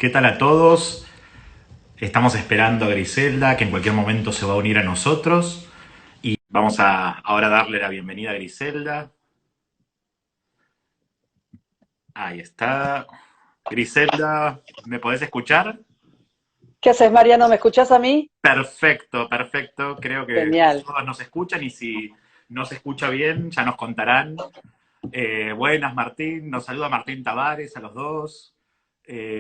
¿Qué tal a todos? Estamos esperando a Griselda, que en cualquier momento se va a unir a nosotros. Y vamos a ahora darle la bienvenida a Griselda. Ahí está. Griselda, ¿me podés escuchar? ¿Qué haces, Mariano? ¿Me escuchás a mí? Perfecto, perfecto. Creo que Genial. todos nos escuchan y si no se escucha bien, ya nos contarán. Buenas, Martín. Nos saluda Martín Tavares a los dos.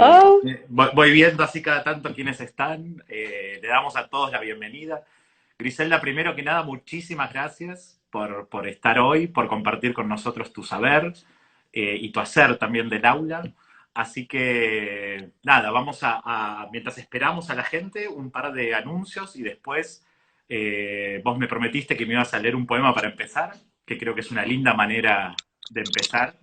Oh, Voy viendo así cada tanto quiénes están. Le damos a todos la bienvenida. Griselda, primero que nada, muchísimas gracias por estar hoy, por compartir con nosotros tu saber y tu hacer también del aula. Así que nada, mientras esperamos a la gente, un par de anuncios y después vos me prometiste que me ibas a leer un poema para empezar, que creo que es una linda manera de empezar.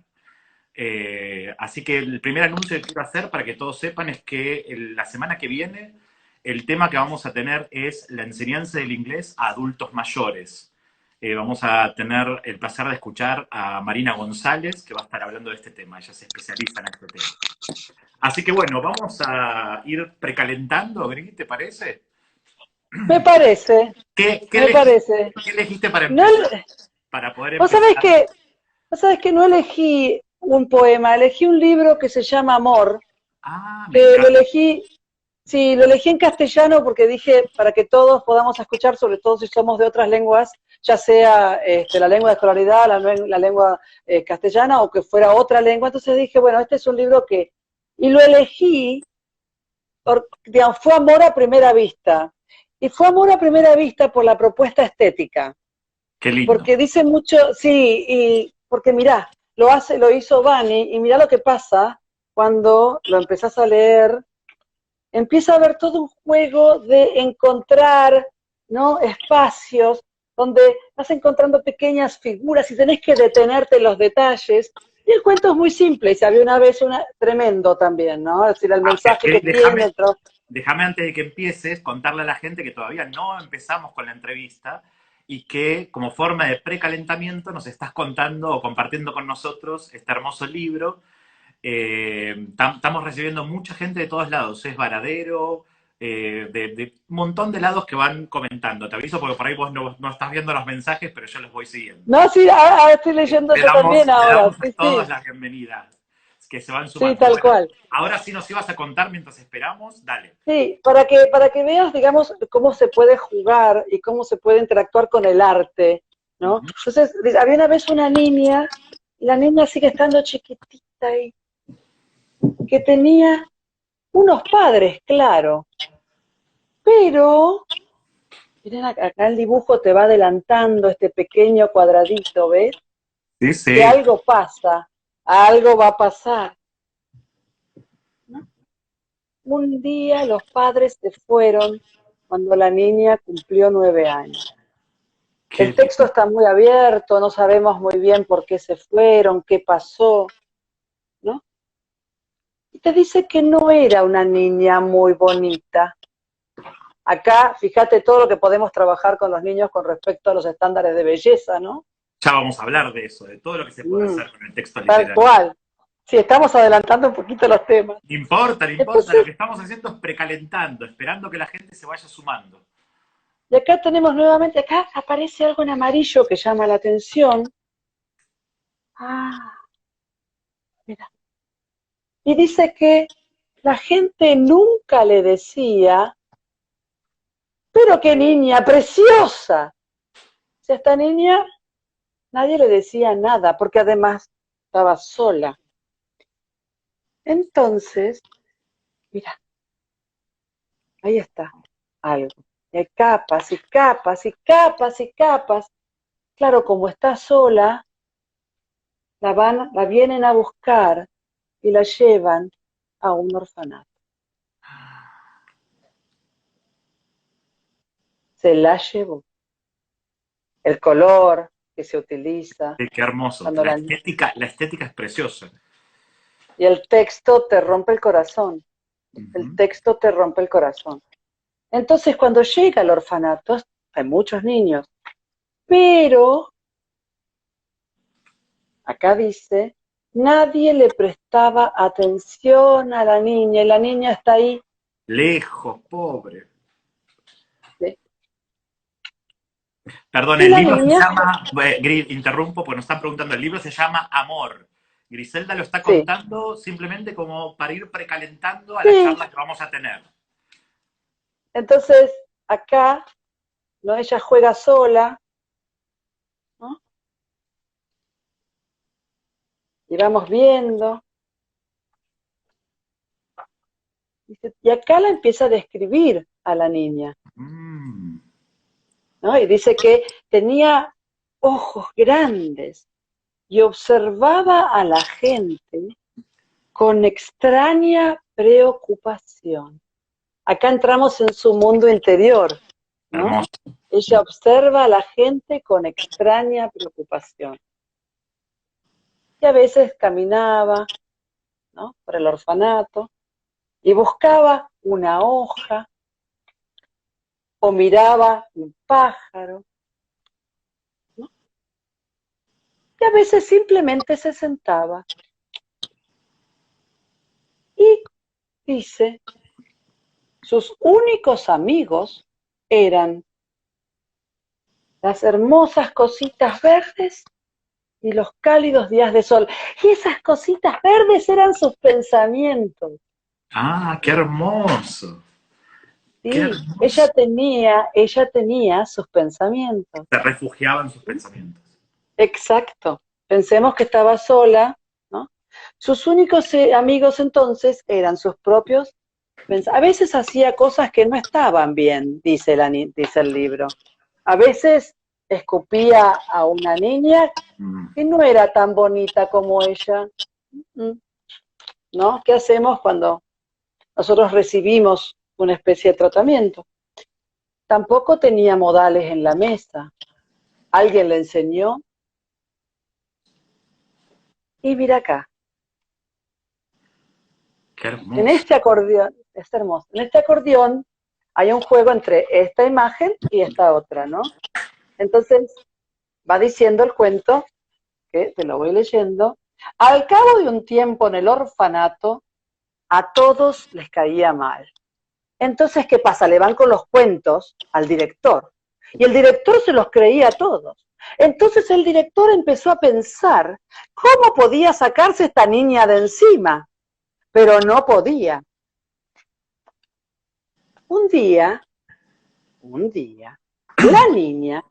Así que el primer anuncio que quiero hacer para que todos sepan es que la semana que viene el tema que vamos a tener es la enseñanza del inglés a adultos mayores. Vamos a tener el placer de escuchar a Marina González, que va a estar hablando de este tema. Ella se especializa en este tema. Así que bueno, vamos a ir precalentando, Gris, ¿te parece? me parece, ¿Qué, qué, me elegiste, parece. qué elegiste para No, empezar? Para poder vos empezar. vos sabés que no elegí un poema, elegí un libro que se llama Amor, Ah, me que lo encanta. elegí, sí, lo elegí en castellano porque dije para que todos podamos escuchar, sobre todo si somos de otras lenguas, ya sea la lengua de escolaridad, la lengua castellana o que fuera otra lengua. Entonces dije, bueno, este es un libro y lo elegí, digamos, fue amor a primera vista. Y fue amor a primera vista por la propuesta estética, Qué lindo. porque dice mucho, sí, y porque mirá, lo hizo Bani, y mirá lo que pasa cuando lo empezás a leer, empieza a haber todo un juego de encontrar, ¿no? Espacios donde vas encontrando pequeñas figuras y tenés que detenerte en los detalles. Y el cuento es muy simple, y se había una vez tremendo también, ¿no? Es decir, el mensaje que tiene, Déjame, déjame antes de que empieces contarle a la gente que todavía no empezamos con la entrevista y que como forma de precalentamiento nos estás contando o compartiendo con nosotros este hermoso libro. Estamos recibiendo mucha gente de todos lados, es Varadero, de un montón de lados que van comentando. Te aviso porque por ahí vos no estás viendo los mensajes, pero yo los voy siguiendo. no, sí, estoy leyendo yo también Le ahora, damos a sí, todos sí, las bienvenidas que se van sí, sumando. tal Bueno, cual. ahora sí nos ibas a contar mientras esperamos, dale. Sí, para que veas, digamos, cómo se puede jugar y cómo se puede interactuar con el arte, ¿no? Ujú. Entonces, había una vez una niña, y la niña sigue estando chiquitita y que tenía unos padres, claro, pero, miren acá el dibujo te va adelantando este pequeño cuadradito, ¿ves? Sí, Que sí. algo pasa, algo va a pasar, ¿no? Un día los padres se fueron cuando la niña cumplió 9 años. Qué El texto lindo. está muy abierto, no sabemos muy bien por qué se fueron, qué pasó, ¿no? Y te dice que no era una niña muy bonita. Acá, fíjate todo lo que podemos trabajar con los niños con respecto a los estándares de belleza, ¿no? Ya vamos a hablar de eso, de todo lo que se puede Mm, hacer con el texto tal literario. cual. Sí, estamos adelantando un poquito los temas. No importa, no importa. Lo Entonces, que estamos haciendo es precalentando, esperando que la gente se vaya sumando. y acá tenemos nuevamente, acá aparece algo en amarillo que llama la atención. Ah, mira. Y dice que la gente nunca le decía, pero qué niña preciosa. Si a esta niña nadie le decía nada, porque además estaba sola. Entonces, mira, ahí está algo. Y hay capas y capas y capas y capas. Claro, como está sola, la vienen a buscar y la llevan a un orfanato. Se la llevó. El color que se utiliza Qué hermoso. cuando La estética es preciosa. y el texto te rompe el corazón. El Ujú. texto te rompe el corazón. Entonces, cuando llega al orfanato, hay muchos niños, pero acá dice nadie le prestaba atención a la niña, y la niña está ahí. Lejos, pobre. ¿Sí? Perdón, Y el la libro se niña, llama, interrumpo porque nos están preguntando, el libro se llama Amor. Griselda lo está sí, contando simplemente como para ir precalentando a la sí. charla que vamos a tener. Entonces, acá, ¿no? Ella juega sola, ¿no? Y vamos viendo. Y acá la empieza a describir a la niña, Mm, ¿no? Y dice que tenía ojos grandes y observaba a la gente con extraña preocupación. Acá entramos en su mundo interior, ¿no? hermoso. Ella observa a la gente con extraña preocupación. Y a veces caminaba, ¿no? Por el orfanato y buscaba una hoja o miraba un pájaro, ¿no? Y a veces simplemente se sentaba y dice, sus únicos amigos eran las hermosas cositas verdes y los cálidos días de sol. Y esas cositas verdes eran sus pensamientos. Ah, qué hermoso. Qué Sí, hermoso. ella tenía sus pensamientos. Se refugiaba en sus ¿Sí? pensamientos. Exacto. Pensemos que estaba sola, ¿no? Sus únicos amigos entonces eran sus propios pensamientos. A veces hacía cosas que no estaban bien, dice el libro. A veces escupía a una niña Mm. que no era tan bonita como ella, ¿no? ¿Qué hacemos cuando nosotros recibimos una especie de tratamiento? Tampoco tenía modales en la mesa. Alguien le enseñó. Y mira acá, Qué en hermoso. este acordeón, es hermoso, en este acordeón hay un juego entre esta imagen y esta otra, ¿no? Entonces va diciendo el cuento, que te lo voy leyendo, al cabo de un tiempo en el orfanato, a todos les caía mal. Entonces, ¿qué pasa? Le van con los cuentos al director. Y el director se los creía a todos. Entonces el director empezó a pensar cómo podía sacarse esta niña de encima, pero no podía. Un día, un día, la niña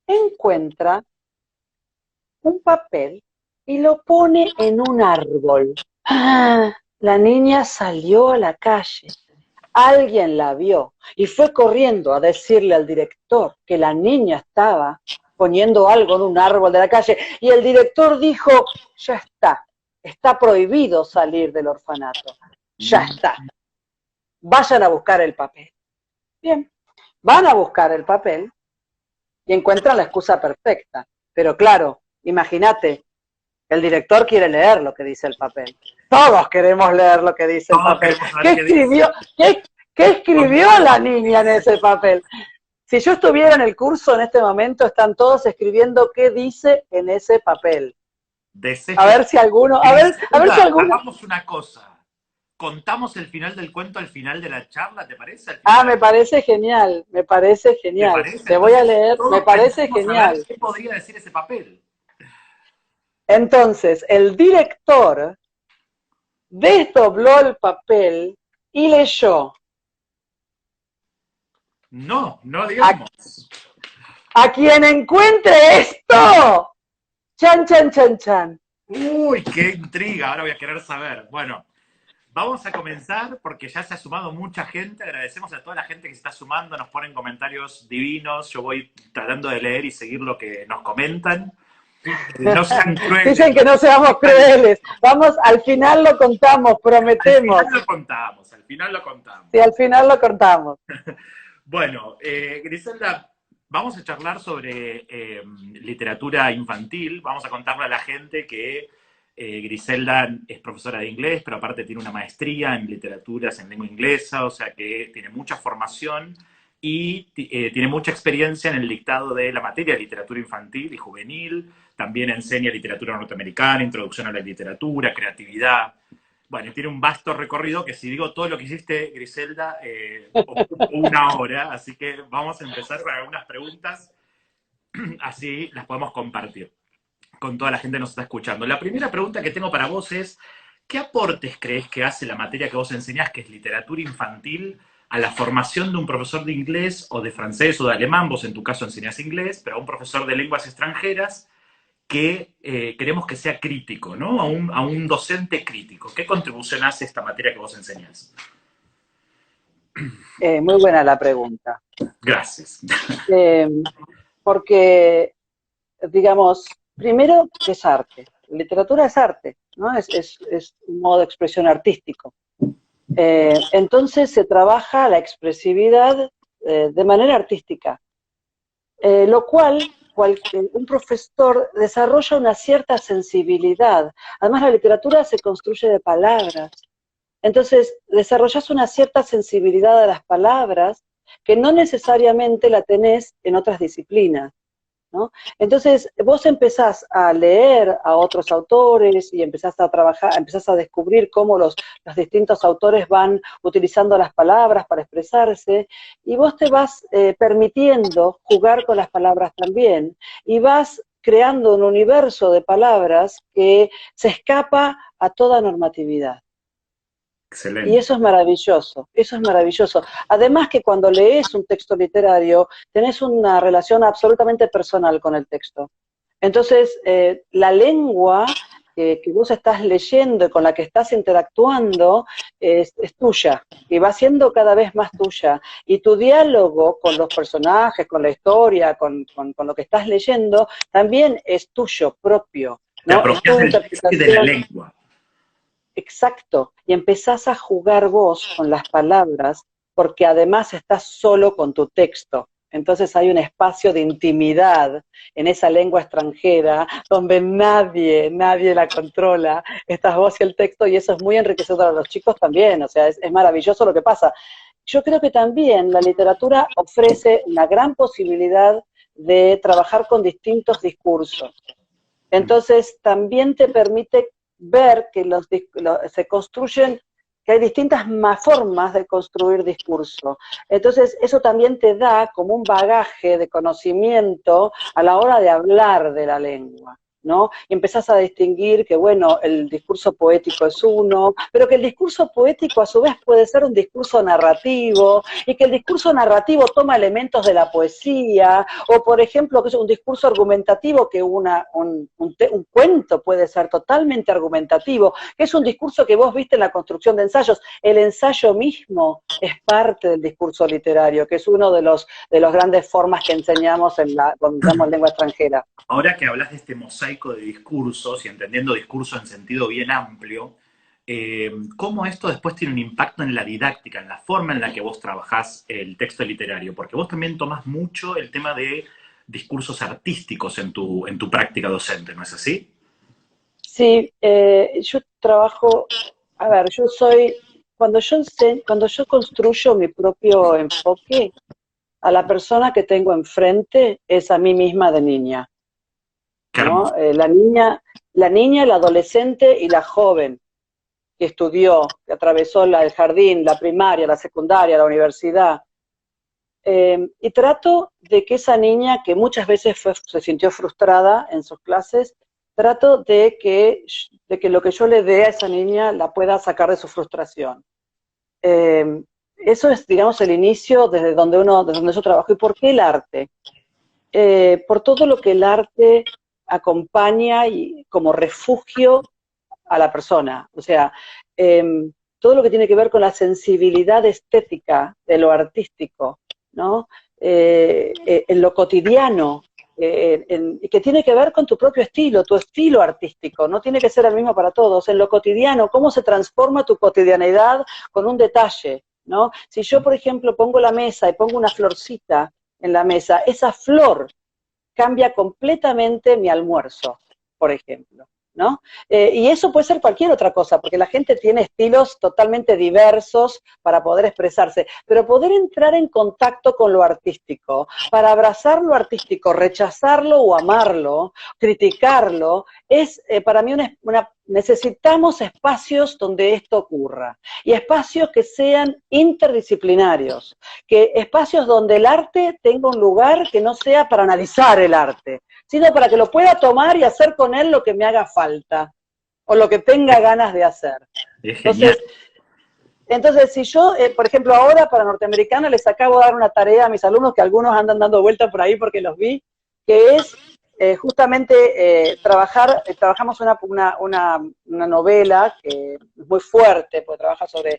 encuentra un papel y lo pone en un árbol. ¡Ah! La niña salió a la calle. Alguien la vio y fue corriendo a decirle al director que la niña estaba poniendo algo en un árbol de la calle. Y el director dijo, ya está prohibido salir del orfanato. Ya Mm. está, vayan a buscar el papel. Bien, van a buscar el papel y encuentran la excusa perfecta. Pero claro, imagínate, el director quiere leer lo que dice el papel. Todos queremos leer lo que dice el Todos papel. queremos saber ¿Qué qué dice. escribió? ¿Qué escribió la niña en ese papel? Si yo estuviera en el curso en este momento, están todos escribiendo qué dice en ese papel. A ver si alguno, a ver si Griselda, alguno. hagamos una cosa. Contamos el final del cuento al final de la charla, ¿te parece? Al final Ah, de la me charla. parece genial, me parece ¿Te genial. parece? Te voy a Entonces, leer, me todos parece pensemos a ver genial. qué podría decir ese papel. Entonces, el director desdobló el papel y leyó No, no a, digamos. a quien encuentre esto. Chan, chan, chan, chan. Uy, qué intriga, ahora voy a querer saber. Bueno, vamos a comenzar porque ya se ha sumado mucha gente. Agradecemos a toda la gente que se está sumando, nos ponen comentarios divinos. Yo voy tratando de leer y seguir lo que nos comentan. No sean crueles. Dicen que no seamos crueles. Vamos, al final lo contamos, Al final prometemos. lo contamos, al final lo contamos. Sí, al final lo contamos. Bueno, Griselda, vamos a charlar sobre literatura infantil. Vamos a contarle a la gente que Griselda es profesora de inglés, pero aparte tiene una maestría en literaturas en lengua inglesa, o sea que tiene mucha formación y tiene mucha experiencia en el dictado de la materia de literatura infantil y juvenil, también enseña literatura norteamericana, introducción a la literatura, creatividad. Bueno, tiene un vasto recorrido que si digo todo lo que hiciste, Griselda, ocupa una hora, así que vamos a empezar con algunas preguntas, así las podemos compartir con toda la gente que nos está escuchando. La primera pregunta que tengo para vos es, ¿qué aportes crees que hace la materia que vos enseñás, que es literatura infantil, a la formación de un profesor de inglés o de francés o de alemán? Vos en tu caso enseñás inglés, pero a un profesor de lenguas extranjeras que queremos que sea crítico, ¿no? A un docente crítico. ¿Qué contribución hace esta materia que vos enseñás? Muy buena la pregunta. Gracias. Eh, Porque, digamos, primero, ¿qué es arte? La literatura es arte, ¿no? Es un modo de expresión artístico. Entonces se trabaja la expresividad de manera artística, lo cual un profesor desarrolla una cierta sensibilidad. Además, la literatura se construye de palabras. Entonces, desarrollas una cierta sensibilidad a las palabras que no necesariamente la tenés en otras disciplinas, ¿no? Entonces, vos empezás a leer a otros autores y empezás a trabajar, empezás a descubrir cómo los distintos autores van utilizando las palabras para expresarse, y vos te vas permitiendo jugar con las palabras también, y vas creando un universo de palabras que se escapa a toda normatividad. Y Excelente. eso es maravilloso, eso es maravilloso. Además que cuando lees un texto literario, tenés una relación absolutamente personal con el texto. Entonces, la lengua que vos estás leyendo y con la que estás interactuando es tuya y va siendo cada vez más tuya. Y tu diálogo con los personajes, con la historia, con lo que estás leyendo, también es tuyo, propio, Te ¿no? Es apropias tu del texto y de la interpretación. lengua. Exacto, y empezás a jugar vos con las palabras, porque además estás solo con tu texto. Entonces hay un espacio de intimidad en esa lengua extranjera donde nadie la controla. Estás vos y el texto, y eso es muy enriquecedor para los chicos también. O sea, es maravilloso lo que pasa. Yo creo que también la literatura ofrece una gran posibilidad de trabajar con distintos discursos. Entonces, también te permite ver que se construyen, que hay distintas formas de construir discurso. Entonces, eso también te da como un bagaje de conocimiento a la hora de hablar de la lengua, ¿no? Y empezás a distinguir que, bueno, el discurso poético es uno, pero que el discurso poético a su vez puede ser un discurso narrativo, y que el discurso narrativo toma elementos de la poesía, o por ejemplo, que es un discurso argumentativo, que un cuento puede ser totalmente argumentativo, que es un discurso que vos viste en la construcción de ensayos. El ensayo mismo es parte del discurso literario, que es uno de los grandes formas que enseñamos cuando damos lengua extranjera. Ahora que hablas de este mosaico de discursos y entendiendo discurso en sentido bien amplio, ¿cómo esto después tiene un impacto en la didáctica, en la forma en la que vos trabajás el texto literario? Porque vos también tomás mucho el tema de discursos artísticos en tu práctica docente, ¿no es así? Sí, yo trabajo, a ver, cuando yo construyo mi propio enfoque, a la persona que tengo enfrente es a mí misma de niña, Qué hermoso. ¿no? La niña, la adolescente y la joven que estudió, que atravesó el jardín, la primaria, la secundaria, la universidad. Y trato de que esa niña, que muchas veces se sintió frustrada en sus clases, trato de que lo que yo le dé a esa niña la pueda sacar de su frustración. Eso es, digamos, el inicio desde donde yo trabajo. ¿Y por qué el arte? Por todo lo que el arte acompaña y como refugio a la persona. O sea, eh, todo lo que tiene que ver con la sensibilidad estética de lo artístico, ¿no? En lo cotidiano, que tiene que ver con tu estilo artístico, no tiene que ser el mismo para todos, en lo cotidiano, cómo se transforma tu cotidianidad con un detalle, ¿no? Si yo, por ejemplo, pongo la mesa y pongo una florcita en la mesa, esa flor cambia completamente mi almuerzo, por ejemplo. ¿no? Y eso puede ser cualquier otra cosa, porque la gente tiene estilos totalmente diversos para poder expresarse, pero poder entrar en contacto con lo artístico, para abrazar lo artístico, rechazarlo o amarlo, criticarlo, es para mí necesitamos espacios donde esto ocurra, y espacios que sean interdisciplinarios, que espacios donde el arte tenga un lugar que no sea para analizar el arte, sino para que lo pueda tomar y hacer con él lo que me haga falta, o lo que tenga ganas de hacer. Es genial. Entonces, si yo, por ejemplo, ahora para Norteamericana les acabo de dar una tarea a mis alumnos, que algunos andan dando vueltas por ahí porque los vi, que es justamente trabajamos una novela que es muy fuerte, porque trabaja sobre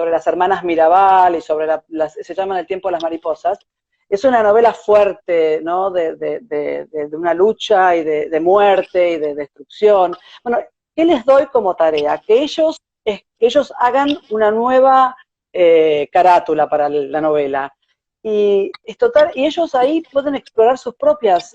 las hermanas Mirabal y sobre se llama El tiempo de las mariposas. Es una novela fuerte, ¿no? De una lucha y de muerte y de destrucción. Bueno, ¿qué les doy como tarea? Que ellos hagan una nueva carátula para la novela. Y ellos ahí pueden explorar sus propios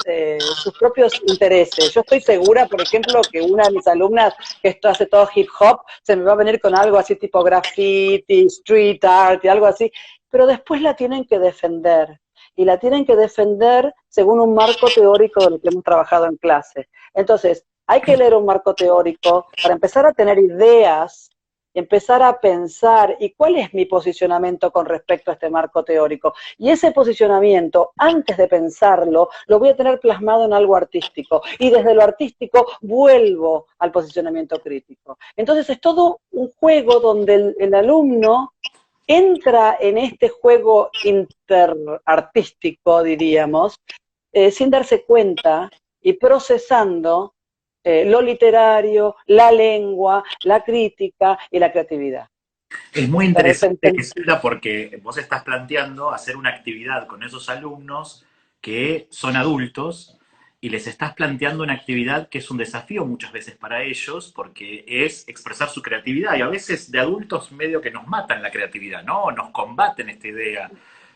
intereses. Yo estoy segura, por ejemplo, que una de mis alumnas, que esto hace todo hip hop, se me va a venir con algo así tipo graffiti, street art y algo así, pero después la tienen que defender. Y la tienen que defender según un marco teórico de lo que hemos trabajado en clase. Entonces, hay que leer un marco teórico para empezar a tener ideas, empezar a pensar, ¿y cuál es mi posicionamiento con respecto a este marco teórico? Y ese posicionamiento, antes de pensarlo, lo voy a tener plasmado en algo artístico. Y desde lo artístico vuelvo al posicionamiento crítico. Entonces es todo un juego donde el alumno entra en este juego interartístico, diríamos, sin darse cuenta y procesando lo literario, la lengua, la crítica y la creatividad. Es muy interesante, Griselda, porque vos estás planteando hacer una actividad con esos alumnos que son adultos y les estás planteando una actividad que es un desafío muchas veces para ellos porque es expresar su creatividad y a veces de adultos medio que nos matan la creatividad, ¿no? Nos combaten esta idea,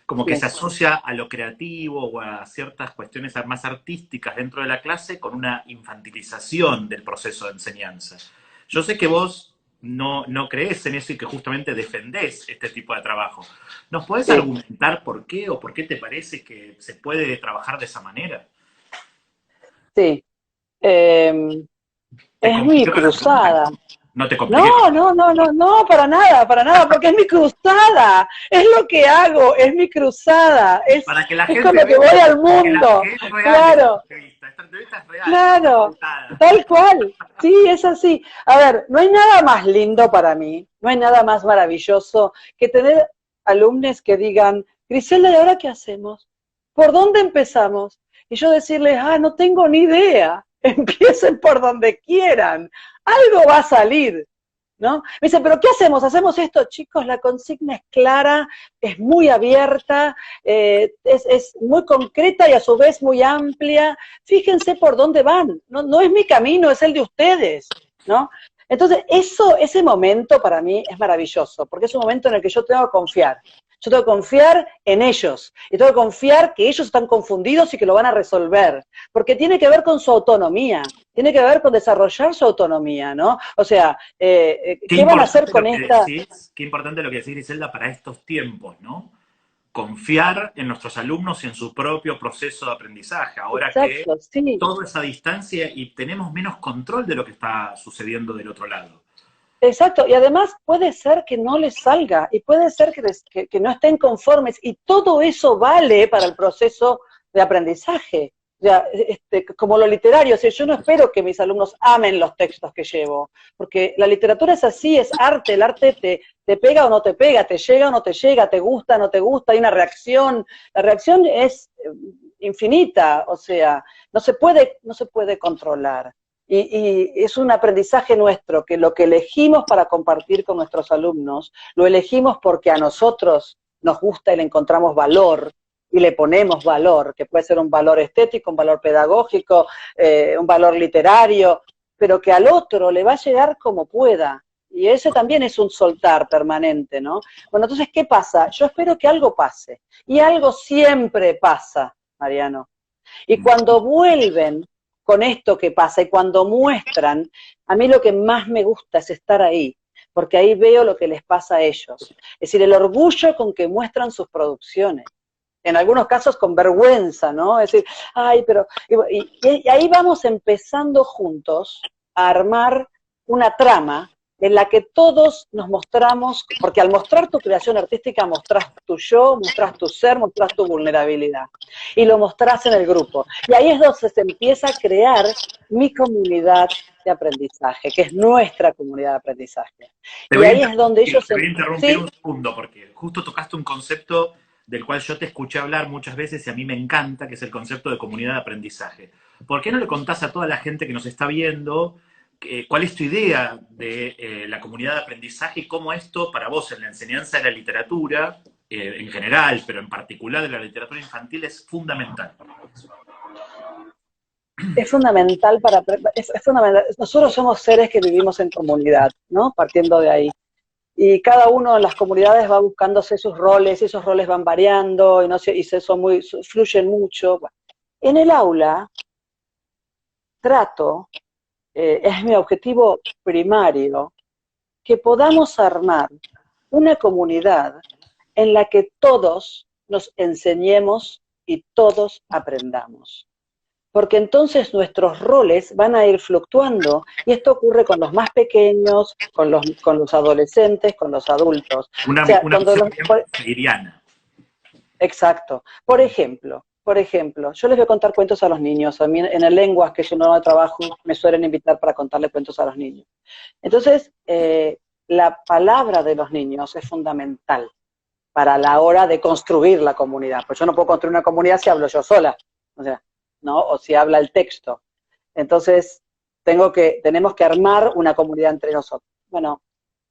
como que se asocia a lo creativo o a ciertas cuestiones más artísticas dentro de la clase con una infantilización del proceso de enseñanza. Yo sé que vos no crees en eso y que justamente defendés este tipo de trabajo. ¿Nos podés argumentar por qué o por qué te parece que se puede trabajar de esa manera? Sí. Es mi cruzada. No te compliques. No, para nada, porque es mi cruzada, es lo que hago, es mi cruzada, es con lo que voy al mundo, claro, esta entrevista es real, claro, tal cual, sí, es así. A ver, no hay nada más lindo para mí, no hay nada más maravilloso que tener alumnos que digan, Griselda, ¿y ahora qué hacemos? ¿Por dónde empezamos? Y yo decirles, no tengo ni idea, empiecen por donde quieran, algo va a salir, ¿no? Me dice, ¿pero qué hacemos? ¿Hacemos esto? Chicos, la consigna es clara, es muy abierta, es muy concreta y a su vez muy amplia. Fíjense por dónde van. No es mi camino, es el de ustedes, ¿no? Entonces, ese momento para mí es maravilloso, porque es un momento en el que yo tengo que confiar. Yo tengo que confiar en ellos, y tengo que confiar que ellos están confundidos y que lo van a resolver, porque tiene que ver con su autonomía, tiene que ver con desarrollar su autonomía, ¿no? O sea, ¿qué van a hacer con esta? Qué importante lo que decís, Griselda, para estos tiempos, ¿no? Confiar en nuestros alumnos y en su propio proceso de aprendizaje, ahora que todo es a distancia y tenemos menos control de lo que está sucediendo del otro lado. Exacto, y además puede ser que no les salga, y puede ser que no estén conformes, y todo eso vale para el proceso de aprendizaje. Ya, como lo literario, o sea, yo no espero que mis alumnos amen los textos que llevo, porque la literatura es así, es arte, el arte te pega o no te pega, te llega o no te llega, te gusta o no te gusta, hay una reacción, la reacción es infinita, o sea, no se puede controlar. Y es un aprendizaje nuestro, que lo que elegimos para compartir con nuestros alumnos, lo elegimos porque a nosotros nos gusta y le encontramos valor, y le ponemos valor, que puede ser un valor estético, un valor pedagógico, un valor literario, pero que al otro le va a llegar como pueda. Y ese también es un soltar permanente, ¿no? Bueno, entonces, ¿qué pasa? Yo espero que algo pase, y algo siempre pasa, Mariano. Y cuando vuelven con esto que pasa. Y cuando muestran, a mí lo que más me gusta es estar ahí, porque ahí veo lo que les pasa a ellos. Es decir, el orgullo con que muestran sus producciones. En algunos casos con vergüenza, ¿no? Es decir, ay, pero... Y ahí vamos empezando juntos a armar una trama en la que todos nos mostramos, porque al mostrar tu creación artística mostrás tu yo, mostrás tu ser, mostrás tu vulnerabilidad. Y lo mostrás en el grupo. Y ahí es donde se empieza a crear mi comunidad de aprendizaje, que es nuestra comunidad de aprendizaje. Te Y voy a ahí es donde interrumpir, ellos... te voy a interrumpir ¿Sí? un segundo, porque justo tocaste un concepto del cual yo te escuché hablar muchas veces y a mí me encanta, que es el concepto de comunidad de aprendizaje. ¿Por qué no le contás a toda la gente que nos está viendo cuál es tu idea de la comunidad de aprendizaje y cómo esto para vos en la enseñanza de la literatura, en general, pero en particular de la literatura infantil, es fundamental? Es fundamental es fundamental. Nosotros somos seres que vivimos en comunidad, ¿no? Partiendo de ahí. Y cada uno en las comunidades va buscándose sus roles, y esos roles van variando, y, no sé, y fluyen mucho. Bueno, en el aula trato, es mi objetivo primario, que podamos armar una comunidad en la que todos nos enseñemos y todos aprendamos. Porque entonces nuestros roles van a ir fluctuando, y esto ocurre con los más pequeños, con los adolescentes, con los adultos. O sea, Una cuando visión los, bien freiriana. exacto. Por ejemplo, yo les voy a contar cuentos a los niños. A mí en el lenguas, que es un nuevo trabajo, me suelen invitar para contarle cuentos a los niños. Entonces, la palabra de los niños es fundamental para la hora de construir la comunidad. Pues yo no puedo construir una comunidad si hablo yo sola, o sea, ¿no? O si habla el texto. Entonces, tenemos que armar una comunidad entre nosotros. Bueno,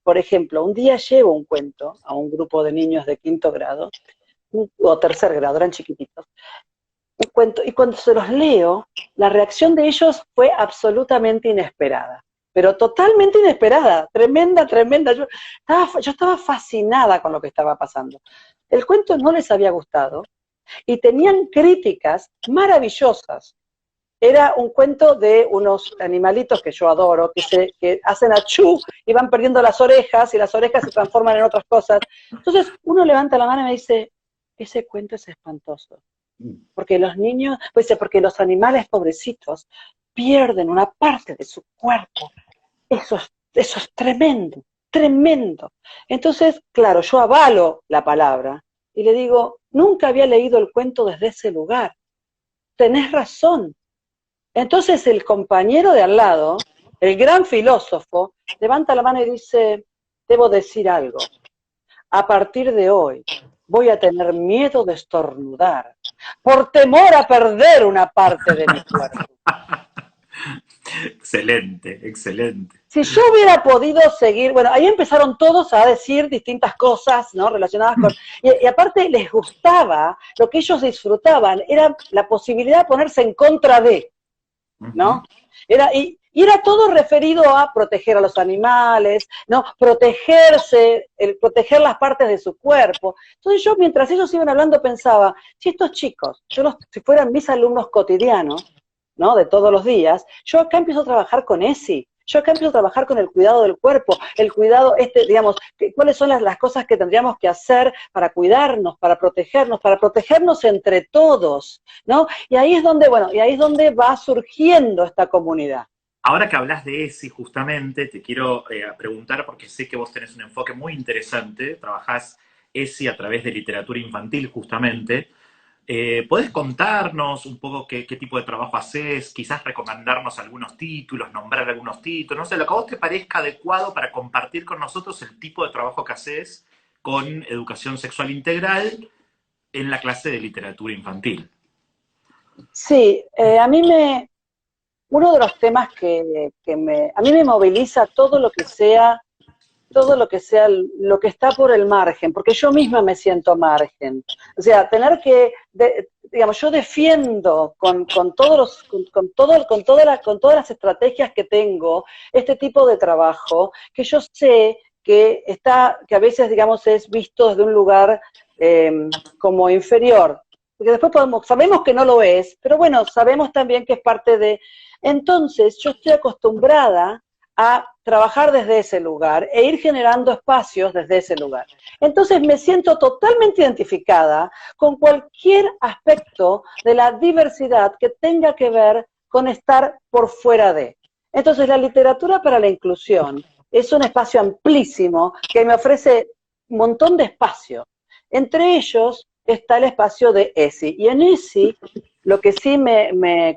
por ejemplo, un día llevo un cuento a un grupo de niños de quinto grado, o tercer grado, eran chiquititos, un cuento, y cuando se los leo, la reacción de ellos fue absolutamente inesperada, pero totalmente inesperada, tremenda, tremenda. Yo estaba fascinada con lo que estaba pasando. El cuento no les había gustado y tenían críticas maravillosas. Era un cuento de unos animalitos que yo adoro, que hacen achú y van perdiendo las orejas, y las orejas se transforman en otras cosas. Entonces uno levanta la mano y me dice, ese cuento es espantoso. Porque los niños, pues porque los animales pobrecitos pierden una parte de su cuerpo. Eso es tremendo, tremendo. Entonces, claro, yo avalo la palabra y le digo, nunca había leído el cuento desde ese lugar. Tenés razón. Entonces el compañero de al lado, el gran filósofo, levanta la mano y dice, debo decir algo. A partir de hoy voy a tener miedo de estornudar, por temor a perder una parte de mi cuerpo. Excelente, excelente. Si yo hubiera podido seguir, bueno, ahí empezaron todos a decir distintas cosas, ¿no? Relacionadas con... Y aparte les gustaba, lo que ellos disfrutaban, era la posibilidad de ponerse en contra de, ¿no? Y era todo referido a proteger a los animales, ¿no? Protegerse, proteger las partes de su cuerpo. Entonces yo, mientras ellos iban hablando, pensaba, si estos chicos, si fueran mis alumnos cotidianos, ¿no? De todos los días, yo acá empiezo a trabajar con ESI. Yo acá empiezo a trabajar con el cuidado del cuerpo, el cuidado, digamos, cuáles son las cosas que tendríamos que hacer para cuidarnos, para protegernos entre todos, ¿no? Y ahí es donde, bueno, y ahí es donde va surgiendo esta comunidad. Ahora que hablas de ESI, justamente, te quiero preguntar, porque sé que vos tenés un enfoque muy interesante, trabajás ESI a través de literatura infantil, justamente. ¿Podés contarnos un poco qué tipo de trabajo haces? Quizás recomendarnos algunos títulos, nombrar algunos títulos, no sé, lo que a vos te parezca adecuado para compartir con nosotros el tipo de trabajo que haces con educación sexual integral en la clase de literatura infantil. Sí, uno de los temas a mí me moviliza todo lo que sea lo que está por el margen, porque yo misma me siento margen. O sea, tener que, digamos, yo defiendo con todas las estrategias que tengo este tipo de trabajo, que yo sé que a veces, digamos, es visto desde un lugar como inferior. porque después sabemos que no lo es, pero bueno, sabemos también que es parte de... Entonces, yo estoy acostumbrada a trabajar desde ese lugar e ir generando espacios desde ese lugar. Entonces me siento totalmente identificada con cualquier aspecto de la diversidad que tenga que ver con estar por fuera de. Entonces la literatura para la inclusión es un espacio amplísimo que me ofrece un montón de espacio. Entre ellos está el espacio de ESI. Y en ESI, lo que sí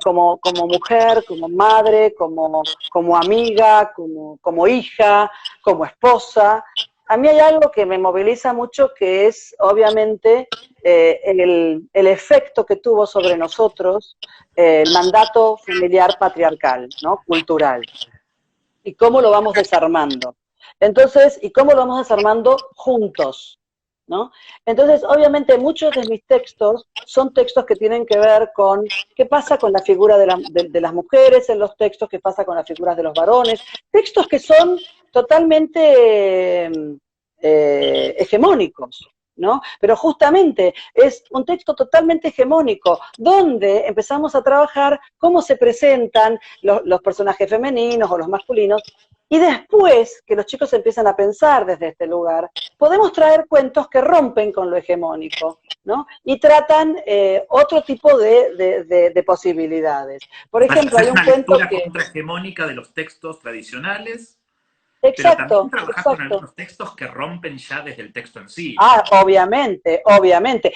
como mujer, como madre, como amiga, como hija, como esposa, a mí hay algo que me moviliza mucho, que es obviamente el efecto que tuvo sobre nosotros el mandato familiar patriarcal, ¿no? Cultural. Y cómo lo vamos desarmando. Entonces, y cómo lo vamos desarmando juntos, ¿no? Entonces, obviamente, muchos de mis textos son textos que tienen que ver con qué pasa con la figura de las mujeres en los textos, qué pasa con las figuras de los varones, textos que son totalmente hegemónicos, ¿no? Pero justamente es un texto totalmente hegemónico, donde empezamos a trabajar cómo se presentan los personajes femeninos o los masculinos, y después que los chicos empiezan a pensar desde este lugar, podemos traer cuentos que rompen con lo hegemónico, ¿no? Y tratan otro tipo de posibilidades. Por ejemplo, hay un una cuento lectura que... contrahegemónica de los textos tradicionales, pero también Exacto, trabajas con exacto. algunos textos que rompen ya desde el texto en sí. Ah, obviamente, obviamente.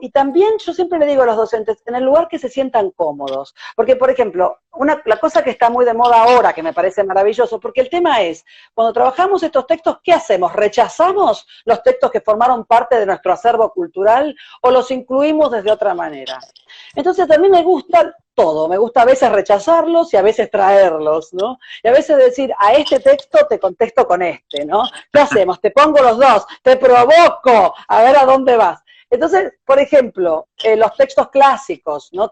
Y también yo siempre le digo a los docentes, en el lugar que se sientan cómodos. Porque, por ejemplo, la cosa que está muy de moda ahora, que me parece maravilloso, porque el tema es, cuando trabajamos estos textos, ¿qué hacemos? ¿Rechazamos los textos que formaron parte de nuestro acervo cultural o los incluimos desde otra manera? Entonces, a mí me gusta todo, me gusta a veces rechazarlos y a veces traerlos, ¿no? Y a veces decir, a este texto te contesto con este, ¿no? ¿Qué hacemos? Te pongo los dos, te provoco, a ver a dónde vas. Entonces, por ejemplo, los textos clásicos, ¿no?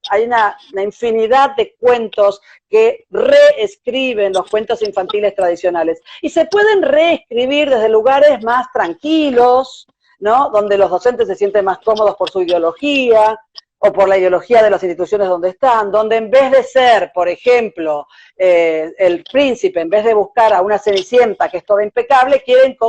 Hay una infinidad de cuentos que reescriben los cuentos infantiles tradicionales. Y se pueden reescribir desde lugares más tranquilos, ¿no? Donde los docentes se sienten más cómodos por su ideología, o por la ideología de las instituciones donde están, donde en vez de ser, por ejemplo, el príncipe, en vez de buscar a una cenicienta que es toda impecable,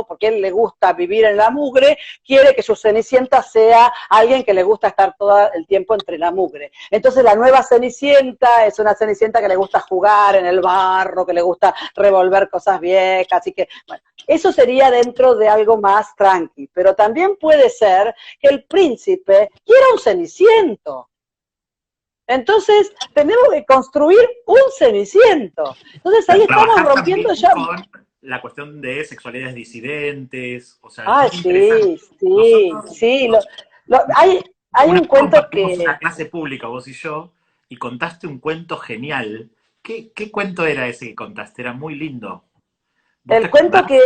porque él le gusta vivir en la mugre, quiere que su cenicienta sea alguien que le gusta estar todo el tiempo entre la mugre. Entonces la nueva cenicienta es una cenicienta que le gusta jugar en el barro, que le gusta revolver cosas viejas, así que, bueno, eso sería dentro de algo más tranqui, pero también puede ser que el príncipe quiera un ceniciento. Entonces, tenemos que construir un ceniciento. Entonces, ahí estamos rompiendo ya... Con la cuestión de sexualidades disidentes, o sea, Ah, es muy interesante. sí, Nosotros, sí. Hay un cuento compartimos que... una clase pública, vos y yo, y contaste un cuento genial. ¿Qué cuento era ese que contaste? Era muy lindo. ¿Vos te El cuento acordás?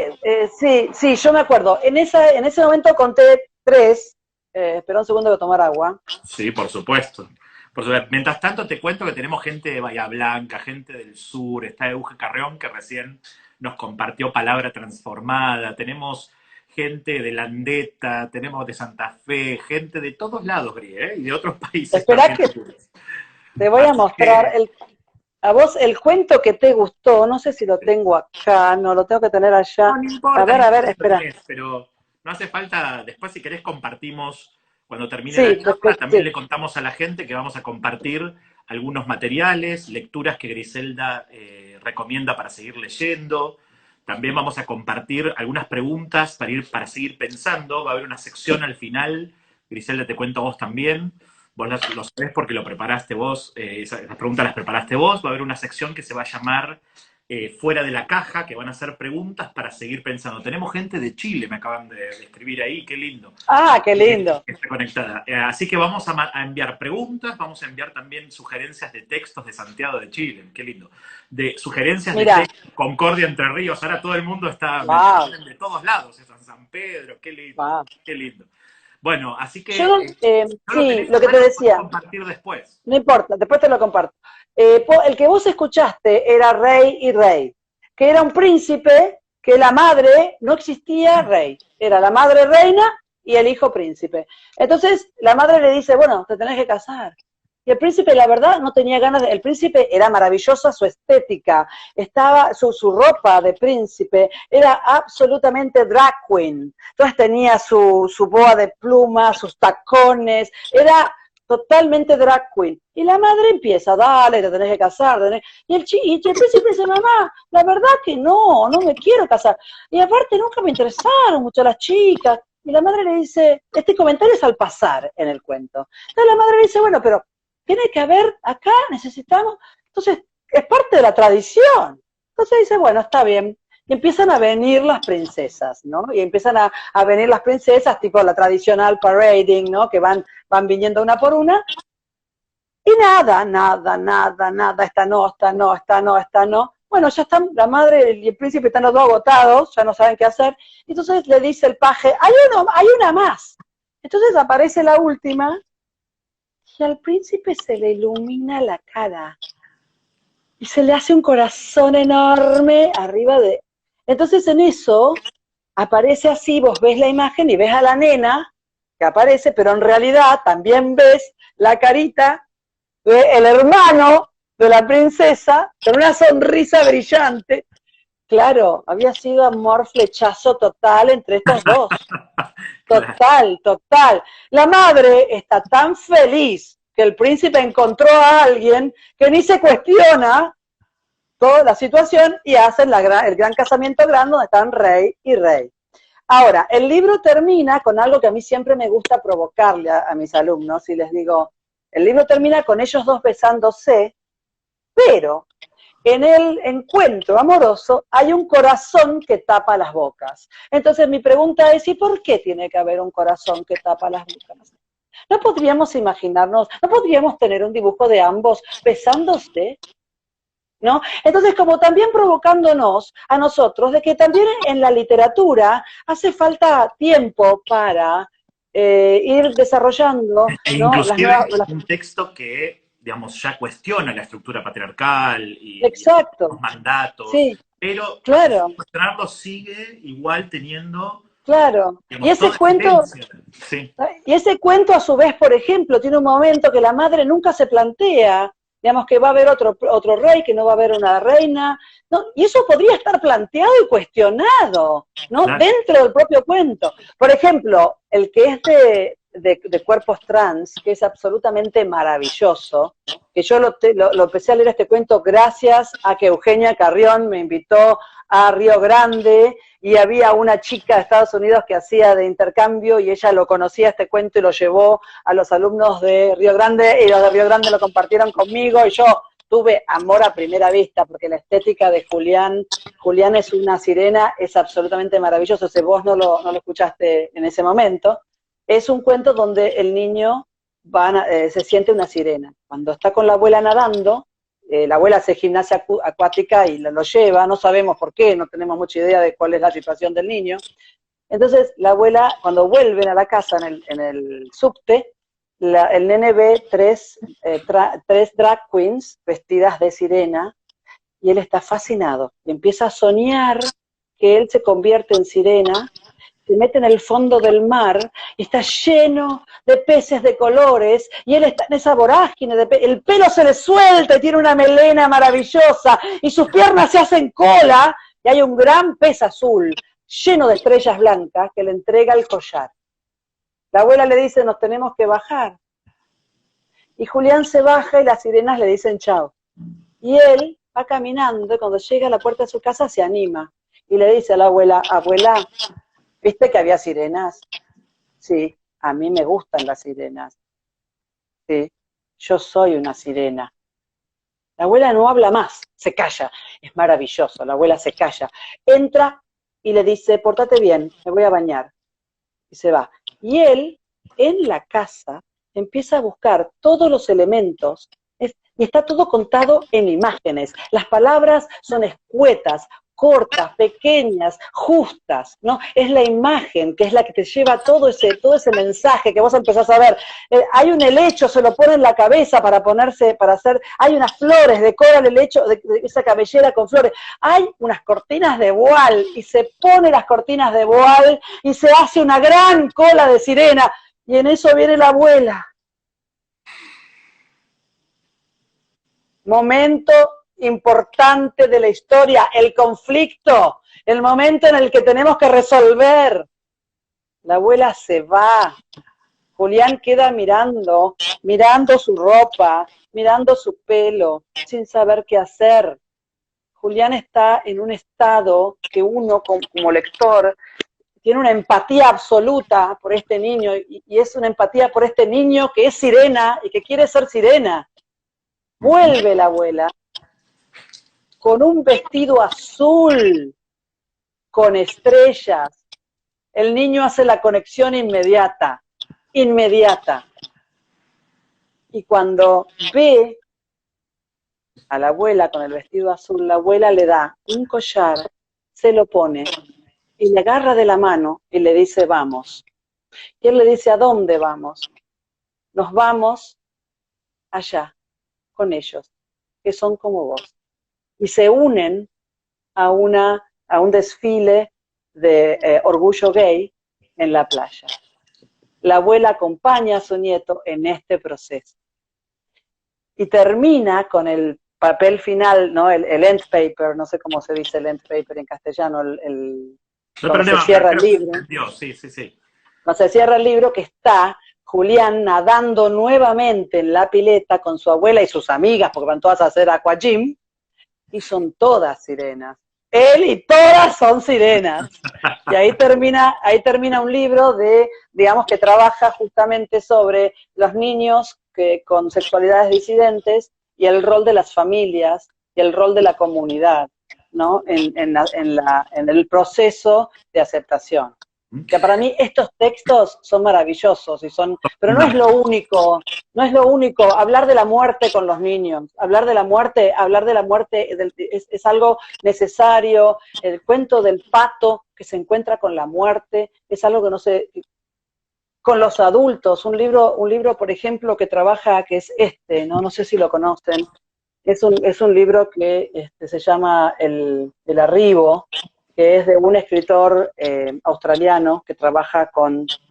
que... sí, yo me acuerdo. En ese momento conté 3. Espera un segundo, voy a tomar agua. Sí, por supuesto. Por supuesto. Mientras tanto, te cuento que tenemos gente de Bahía Blanca, gente del sur, está Euge Carreón, que recién nos compartió Palabra Transformada, tenemos gente de Landeta, tenemos de Santa Fe, gente de todos lados, Gri, ¿eh? Y de otros países Espera también. que te voy a Así mostrar que a vos el cuento que te gustó. No sé si lo tengo acá, no, lo tengo que tener allá. no importa, no A ver, importa si lo espera. tenés, pero no hace falta, después si querés compartimos, cuando termine la Sí, charla, también sí. le contamos a la gente que vamos a compartir algunos materiales, lecturas que Griselda recomienda para seguir leyendo. También vamos a compartir algunas preguntas para seguir pensando. Va a haber una sección al final. Griselda, te cuento a vos también. Vos lo sabés porque lo preparaste vos. Esas preguntas las preparaste vos. Va a haber una sección que se va a llamar Fuera de la caja, que van a hacer preguntas para seguir pensando. Tenemos gente de Chile, me acaban de escribir ahí. Qué lindo. Ah, qué lindo. Que está conectada. Así que vamos a enviar preguntas, vamos a enviar también sugerencias de textos de Santiago de Chile, qué lindo. De sugerencias Mira. de textos, Concordia Entre Ríos, ahora todo el mundo está Wow. de todos lados, eso, en San Pedro, qué lindo, Wow. qué lindo. Bueno, así que sí, lo que te decía. Compartir después. No importa, después te lo comparto. El que vos escuchaste era Rey y Rey, que era un príncipe que la madre no existía rey, era la madre reina y el hijo príncipe. Entonces la madre le dice, bueno, te tenés que casar. Y el príncipe, la verdad, no tenía ganas de... El príncipe era maravillosa su estética, estaba su ropa de príncipe, era absolutamente drag queen. Entonces tenía su boa de plumas, sus tacones, era totalmente drag queen. Y la madre empieza, dale, te tenés que casar. Y el príncipe dice, mamá, la verdad que no me quiero casar. Y aparte nunca me interesaron mucho las chicas. Y la madre le dice, este comentario es al pasar en el cuento. Entonces la madre le dice, bueno, pero tiene que haber acá, necesitamos, entonces es parte de la tradición. Entonces dice, bueno, está bien. Y empiezan a venir las princesas, ¿no? Y empiezan a venir las princesas, tipo la tradicional parading, ¿no? Que van viniendo una por una. Y nada, esta no. Bueno, ya están, la madre y el príncipe están los dos agotados, ya no saben qué hacer. Entonces le dice el paje, hay una más. Entonces aparece la última, y al príncipe se le ilumina la cara y se le hace un corazón enorme arriba de... Entonces en eso aparece así, vos ves la imagen y ves a la nena que aparece, pero en realidad también ves la carita del hermano de la princesa con una sonrisa brillante. Claro, había sido amor flechazo total entre estos dos. Total. La madre está tan feliz que el príncipe encontró a alguien que ni se cuestiona toda la situación y hacen el gran casamiento grande donde están rey y rey. Ahora, el libro termina con algo que a mí siempre me gusta provocarle a mis alumnos, y les digo, el libro termina con ellos dos besándose, pero en el encuentro amoroso hay un corazón que tapa las bocas. Entonces mi pregunta es, ¿y por qué tiene que haber un corazón que tapa las bocas? ¿No podríamos imaginarnos, no podríamos tener un dibujo de ambos besándose? ¿No? Entonces, como también provocándonos a nosotros de que también en la literatura hace falta tiempo para ir desarrollando, ¿no? Inclusive un texto que, digamos, ya cuestiona la estructura patriarcal y Exacto. los mandatos, Sí, pero claro. cuestionarlo sigue igual teniendo, claro. digamos, sí. Y ese cuento a su vez, por ejemplo, tiene un momento que la madre nunca se plantea, digamos, que va a haber otro rey, que no va a haber una reina, ¿no? Y eso podría estar planteado y cuestionado, ¿no? Claro. Dentro del propio cuento. Por ejemplo, el que es de cuerpos trans, que es absolutamente maravilloso, que yo lo empecé a leer este cuento gracias a que Eugenia Carrión me invitó a Río Grande, y había una chica de Estados Unidos que hacía de intercambio y ella lo conocía este cuento y lo llevó a los alumnos de Río Grande, y los de Río Grande lo compartieron conmigo, y yo tuve amor a primera vista, porque la estética de Julián es una sirena, es absolutamente maravilloso. Si vos no lo escuchaste en ese momento, es un cuento donde el niño se siente una sirena. Cuando está con la abuela nadando, la abuela hace gimnasia acuática y lo lleva, no sabemos por qué, no tenemos mucha idea de cuál es la situación del niño. Entonces la abuela, cuando vuelven a la casa en el subte, el nene ve tres drag queens vestidas de sirena, y él está fascinado, y empieza a soñar que él se convierte en sirena, se mete en el fondo del mar y está lleno de peces de colores, y él está en esa vorágine el pelo se le suelta y tiene una melena maravillosa y sus piernas se hacen cola, y hay un gran pez azul lleno de estrellas blancas que le entrega el collar. La abuela le dice, nos tenemos que bajar, y Julián se baja y las sirenas le dicen chao, y él va caminando, y cuando llega a la puerta de su casa se anima y le dice a la abuela, abuela, ¿viste que había sirenas? Sí, a mí me gustan las sirenas. Sí, yo soy una sirena. La abuela no habla más, se calla. Es maravilloso, la abuela se calla. Entra y le dice, pórtate bien, me voy a bañar. Y se va. Y él, en la casa, empieza a buscar todos los elementos, y está todo contado en imágenes. Las palabras son escuetas, cortas, pequeñas, justas, ¿no? Es la imagen que es la que te lleva todo ese mensaje que vos empezás a ver. Hay un helecho, se lo pone en la cabeza para hacer, hay unas flores, decora el helecho, de esa cabellera con flores. Hay unas cortinas de voile y se pone las cortinas de voile y se hace una gran cola de sirena y en eso viene la abuela. Momento importante de la historia, el conflicto, el momento en el que tenemos que resolver. La abuela se va. Julián queda mirando su ropa, mirando su pelo, sin saber qué hacer. Julián está en un estado que uno como lector tiene una empatía absoluta por este niño y es una empatía por este niño que es sirena y que quiere ser sirena. Vuelve la abuela con un vestido azul, con estrellas. El niño hace la conexión inmediata. Y cuando ve a la abuela con el vestido azul, la abuela le da un collar, se lo pone y le agarra de la mano y le dice, vamos. Y él le dice, ¿a dónde vamos? Nos vamos allá, con ellos, que son como vos. Y se unen a un desfile de orgullo gay en la playa. La abuela acompaña a su nieto en este proceso. Y termina con el papel final, ¿no? El end paper, no sé cómo se dice el end paper en castellano, cuando se cierra el libro. Sí, sí, sí. Cuando se cierra el libro, que está Julián nadando nuevamente en la pileta con su abuela y sus amigas, porque van todas a hacer aquagym, y son todas sirenas. Él y todas son sirenas. Y ahí termina un libro digamos, que trabaja justamente sobre los niños con sexualidades disidentes y el rol de las familias y el rol de la comunidad, ¿no? En el proceso de aceptación. Que para mí estos textos son maravillosos pero no es lo único, hablar de la muerte con los niños, hablar de la muerte es algo necesario. El cuento del pato que se encuentra con la muerte es algo que no sé, con los adultos, un libro por ejemplo que trabaja, que es no sé si lo conocen, es un libro que se llama El Arribo, que es de un escritor australiano que trabaja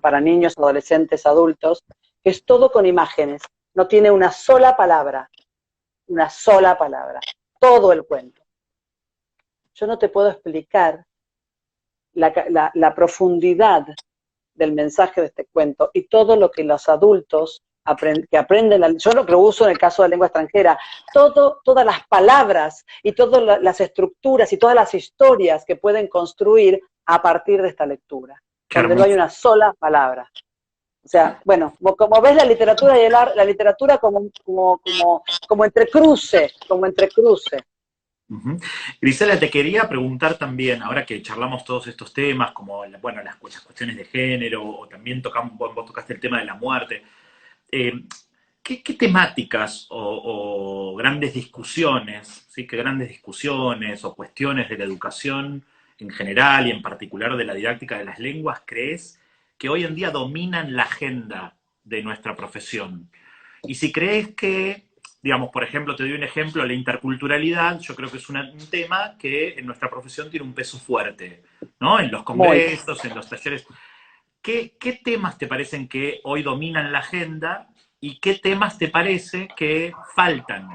para niños, adolescentes, adultos, que es todo con imágenes, no tiene una sola palabra, todo el cuento. Yo no te puedo explicar la profundidad del mensaje de este cuento y todo lo que los adultos que aprenden, yo lo que uso en el caso de lengua extranjera, todas las palabras y todas las estructuras y todas las historias que pueden construir a partir de esta lectura, donde no hay una sola palabra. O sea, bueno, como ves la literatura y la literatura como entrecruce. Grisela, te quería preguntar también, ahora que charlamos todos estos temas, como bueno, las cuestiones de género, o también vos tocaste el tema de la muerte, ¿qué temáticas o grandes discusiones, ¿sí? ¿Qué grandes discusiones o cuestiones de la educación en general y en particular de la didáctica de las lenguas crees que hoy en día dominan la agenda de nuestra profesión? Y si crees que, digamos, por ejemplo, te doy un ejemplo, la interculturalidad, yo creo que es un tema que en nuestra profesión tiene un peso fuerte, ¿no? En los congresos, en los talleres. ¿Qué temas te parecen que hoy dominan la agenda y qué temas te parece que faltan,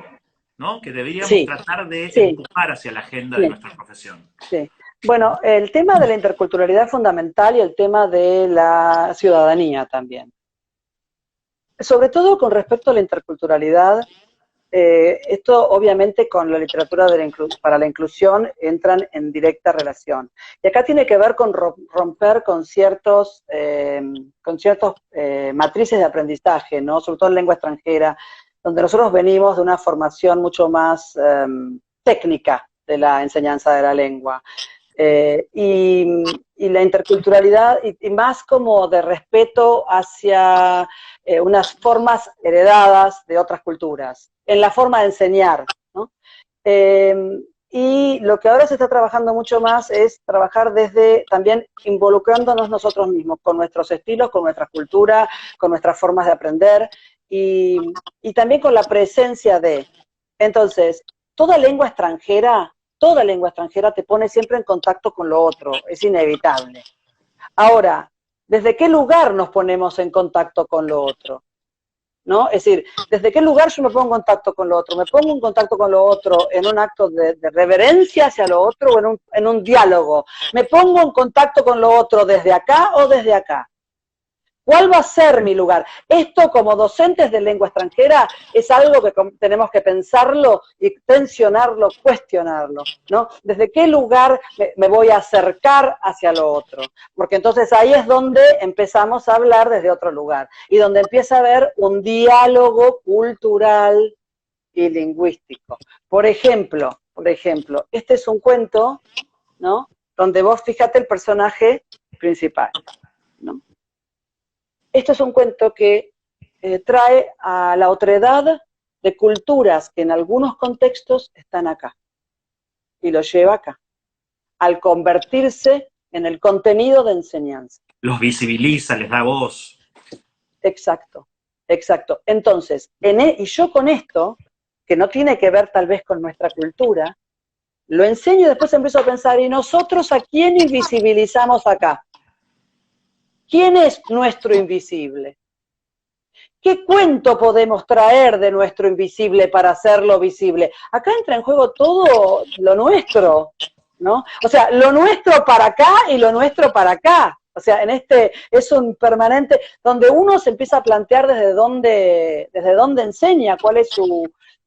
¿no? Que deberíamos tratar de empujar hacia la agenda de nuestra profesión? Sí. Bueno, el tema de la interculturalidad es fundamental y el tema de la ciudadanía también. Sobre todo con respecto a la interculturalidad, esto obviamente con la literatura para la inclusión entran en directa relación. Y acá tiene que ver con romper con ciertos matrices de aprendizaje, ¿no? Sobre todo en lengua extranjera, donde nosotros venimos de una formación mucho más técnica de la enseñanza de la lengua. Y la interculturalidad, y más como de respeto hacia unas formas heredadas de otras culturas, en la forma de enseñar, ¿no? Y lo que ahora se está trabajando mucho más es trabajar desde también involucrándonos nosotros mismos, con nuestros estilos, con nuestra cultura, con nuestras formas de aprender y también con la presencia de. Entonces, toda lengua extranjera te pone siempre en contacto con lo otro, es inevitable. Ahora, ¿desde qué lugar nos ponemos en contacto con lo otro? ¿No? Es decir, ¿desde qué lugar yo me pongo en contacto con lo otro? ¿Me pongo en contacto con lo otro en un acto de reverencia hacia lo otro o en un diálogo? ¿Me pongo en contacto con lo otro desde acá o desde acá? ¿Cuál va a ser mi lugar? Esto como docentes de lengua extranjera es algo que tenemos que pensarlo y tensionarlo, cuestionarlo, ¿no? ¿Desde qué lugar me voy a acercar hacia lo otro? Porque entonces ahí es donde empezamos a hablar desde otro lugar y donde empieza a haber un diálogo cultural y lingüístico. Por ejemplo, este es un cuento, ¿no? Donde vos fíjate el personaje principal, ¿no? Esto es un cuento que trae a la otredad de culturas que en algunos contextos están acá y lo lleva acá, al convertirse en el contenido de enseñanza. Los visibiliza, les da voz. Exacto, exacto. Entonces, y yo con esto, que no tiene que ver tal vez con nuestra cultura, lo enseño y después empiezo a pensar, ¿y nosotros a quién invisibilizamos acá? ¿Quién es nuestro invisible? ¿Qué cuento podemos traer de nuestro invisible para hacerlo visible? Acá entra en juego todo lo nuestro, ¿no? O sea, lo nuestro para acá y lo nuestro para acá. O sea, es un permanente, donde uno se empieza a plantear desde dónde enseña, cuál es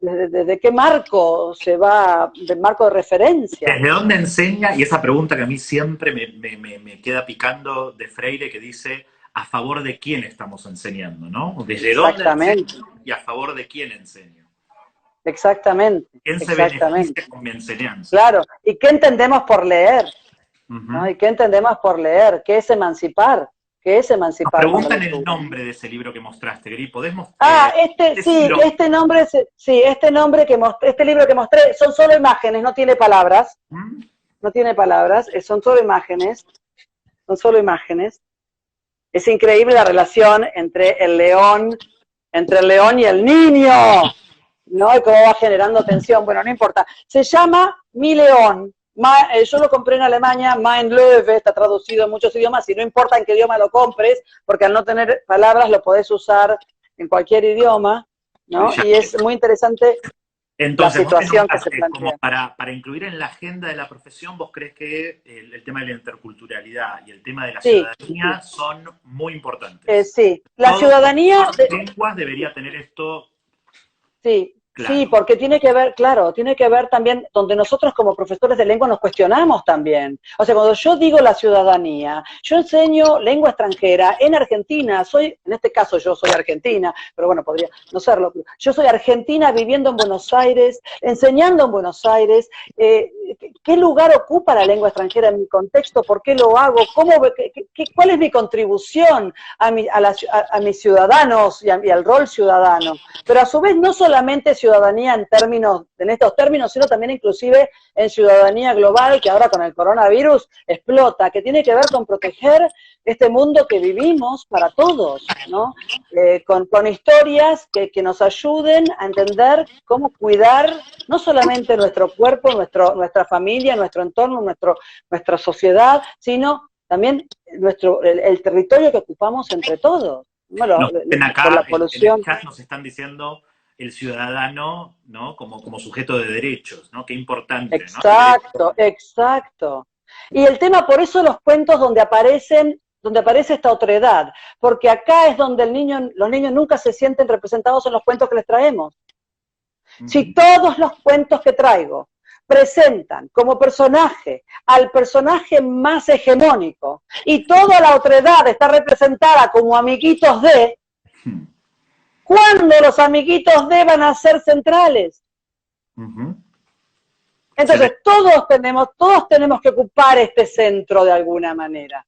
desde qué marco se va, del marco de referencia. ¿Desde dónde enseña? Y esa pregunta que a mí siempre me queda picando de Freire, que dice, ¿a favor de quién estamos enseñando? ¿No? ¿Desde dónde enseño y a favor de quién enseño? Exactamente. ¿Quién se beneficia con mi enseñanza? Claro, ¿y qué entendemos por leer? ¿No? ¿Y qué entendemos por leer? ¿Qué es emancipar? ¿Qué es emancipar? Nos preguntan el nombre de ese libro que mostraste, Gri. ¿Podés mostrar? Este libro que mostré son solo imágenes, no tiene palabras. No tiene palabras, son solo imágenes. Son solo imágenes. Es increíble la relación entre el león y el niño, ¿no? Y cómo va generando tensión. Bueno, no importa. Se llama Mi León. Yo lo compré en Alemania, Mein Löwe, está traducido en muchos idiomas, y no importa en qué idioma lo compres, porque al no tener palabras lo podés usar en cualquier idioma, ¿no? Y es muy interesante. Entonces, la situación que se plantea. Como para incluir en la agenda de la profesión, ¿vos crees que el tema de la interculturalidad y el tema de la ciudadanía son muy importantes? Sí, la ciudadanía... lenguas debería tener esto... Sí. Claro. Sí, porque tiene que ver también donde nosotros como profesores de lengua nos cuestionamos también. O sea, cuando yo digo la ciudadanía, yo enseño lengua extranjera en Argentina, en este caso yo soy argentina, pero bueno, podría no serlo. Yo soy argentina viviendo en Buenos Aires, enseñando en Buenos Aires. ¿Qué lugar ocupa la lengua extranjera en mi contexto? ¿Por qué lo hago? ¿Cuál es mi contribución a mis ciudadanos y al rol ciudadano? Pero a su vez no solamente ciudadanía en estos términos, sino también inclusive en ciudadanía global, que ahora con el coronavirus explota, que tiene que ver con proteger este mundo que vivimos para todos, ¿no? Con historias que nos ayuden a entender cómo cuidar no solamente nuestro cuerpo, nuestra familia, nuestro entorno, nuestra sociedad, sino también el territorio que ocupamos entre todos. Bueno, acá, la polución. En el chat nos están diciendo el ciudadano, ¿no? Como sujeto de derechos, ¿no? Qué importante. Exacto, ¿no? Exacto. Y el tema, por eso los cuentos donde aparece esta otredad, porque acá es donde los niños nunca se sienten representados en los cuentos que les traemos. Si todos los cuentos que traigo presentan como personaje al personaje más hegemónico y toda la otredad está representada como amiguitos de, ¿cuándo los amiguitos de van a ser centrales? Entonces todos tenemos que ocupar este centro de alguna manera.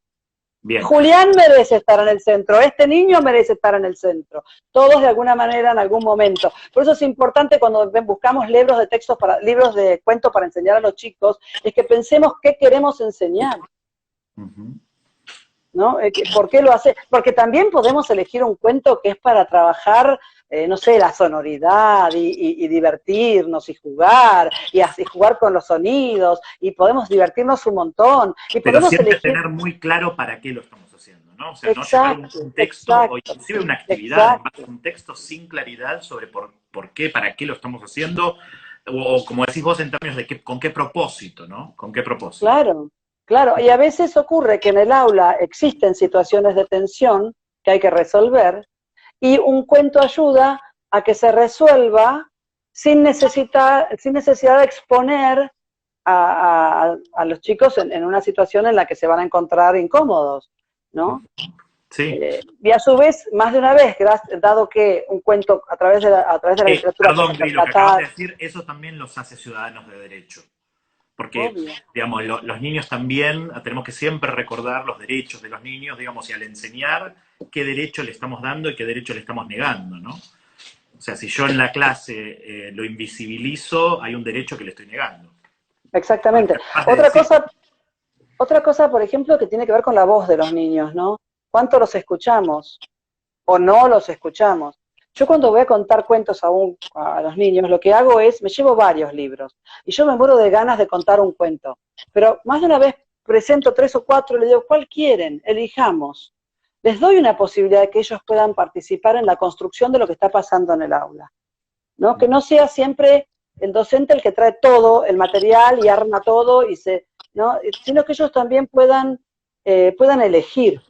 Bien. Julián merece estar en el centro, este niño merece estar en el centro, todos de alguna manera en algún momento. Por eso es importante cuando buscamos libros de textos, libros de cuentos para enseñar a los chicos, es que pensemos qué queremos enseñar. ¿No? ¿Por qué lo hace? Porque también podemos elegir un cuento que es para trabajar, no sé, la sonoridad y divertirnos y jugar, y así jugar con los sonidos, y podemos divertirnos un montón. Y Pero podemos siempre elegir... tener muy claro para qué lo estamos haciendo, ¿no? O sea, no llevar Exacto, un texto o exacto, inclusive una actividad en base exacto. a un texto sin claridad sobre por qué, para qué lo estamos haciendo, o como decís vos en términos de con qué propósito, ¿no? ¿Con qué propósito? Claro, claro. Y a veces ocurre que en el aula existen situaciones de tensión que hay que resolver, y un cuento ayuda a que se resuelva sin necesidad de exponer a los chicos en una situación en la que se van a encontrar incómodos, ¿no? Sí. Y a su vez, más de una vez, dado que un cuento a través de la literatura puede Perdón, ser Gri, lo que acabas de tratar, decir, eso también los hace ciudadanos de derecho. Porque, obvio. digamos, los niños también tenemos que siempre recordar los derechos de los niños, digamos, y al enseñar qué derecho le estamos dando y qué derecho le estamos negando, ¿no? O sea, si yo en la clase lo invisibilizo, hay un derecho que le estoy negando. Exactamente. Otra cosa, por ejemplo, que tiene que ver con la voz de los niños, ¿no? ¿Cuánto los escuchamos o no los escuchamos? Yo cuando voy a contar cuentos a los niños, lo que hago es, me llevo varios libros, y yo me muero de ganas de contar un cuento, pero más de una vez presento 3 o 4 y les digo, ¿cuál quieren? Elijamos. Les doy una posibilidad de que ellos puedan participar en la construcción de lo que está pasando en el aula, ¿no? Que no sea siempre el docente el que trae todo el material y arma todo, ¿no? Sino que ellos también puedan elegir.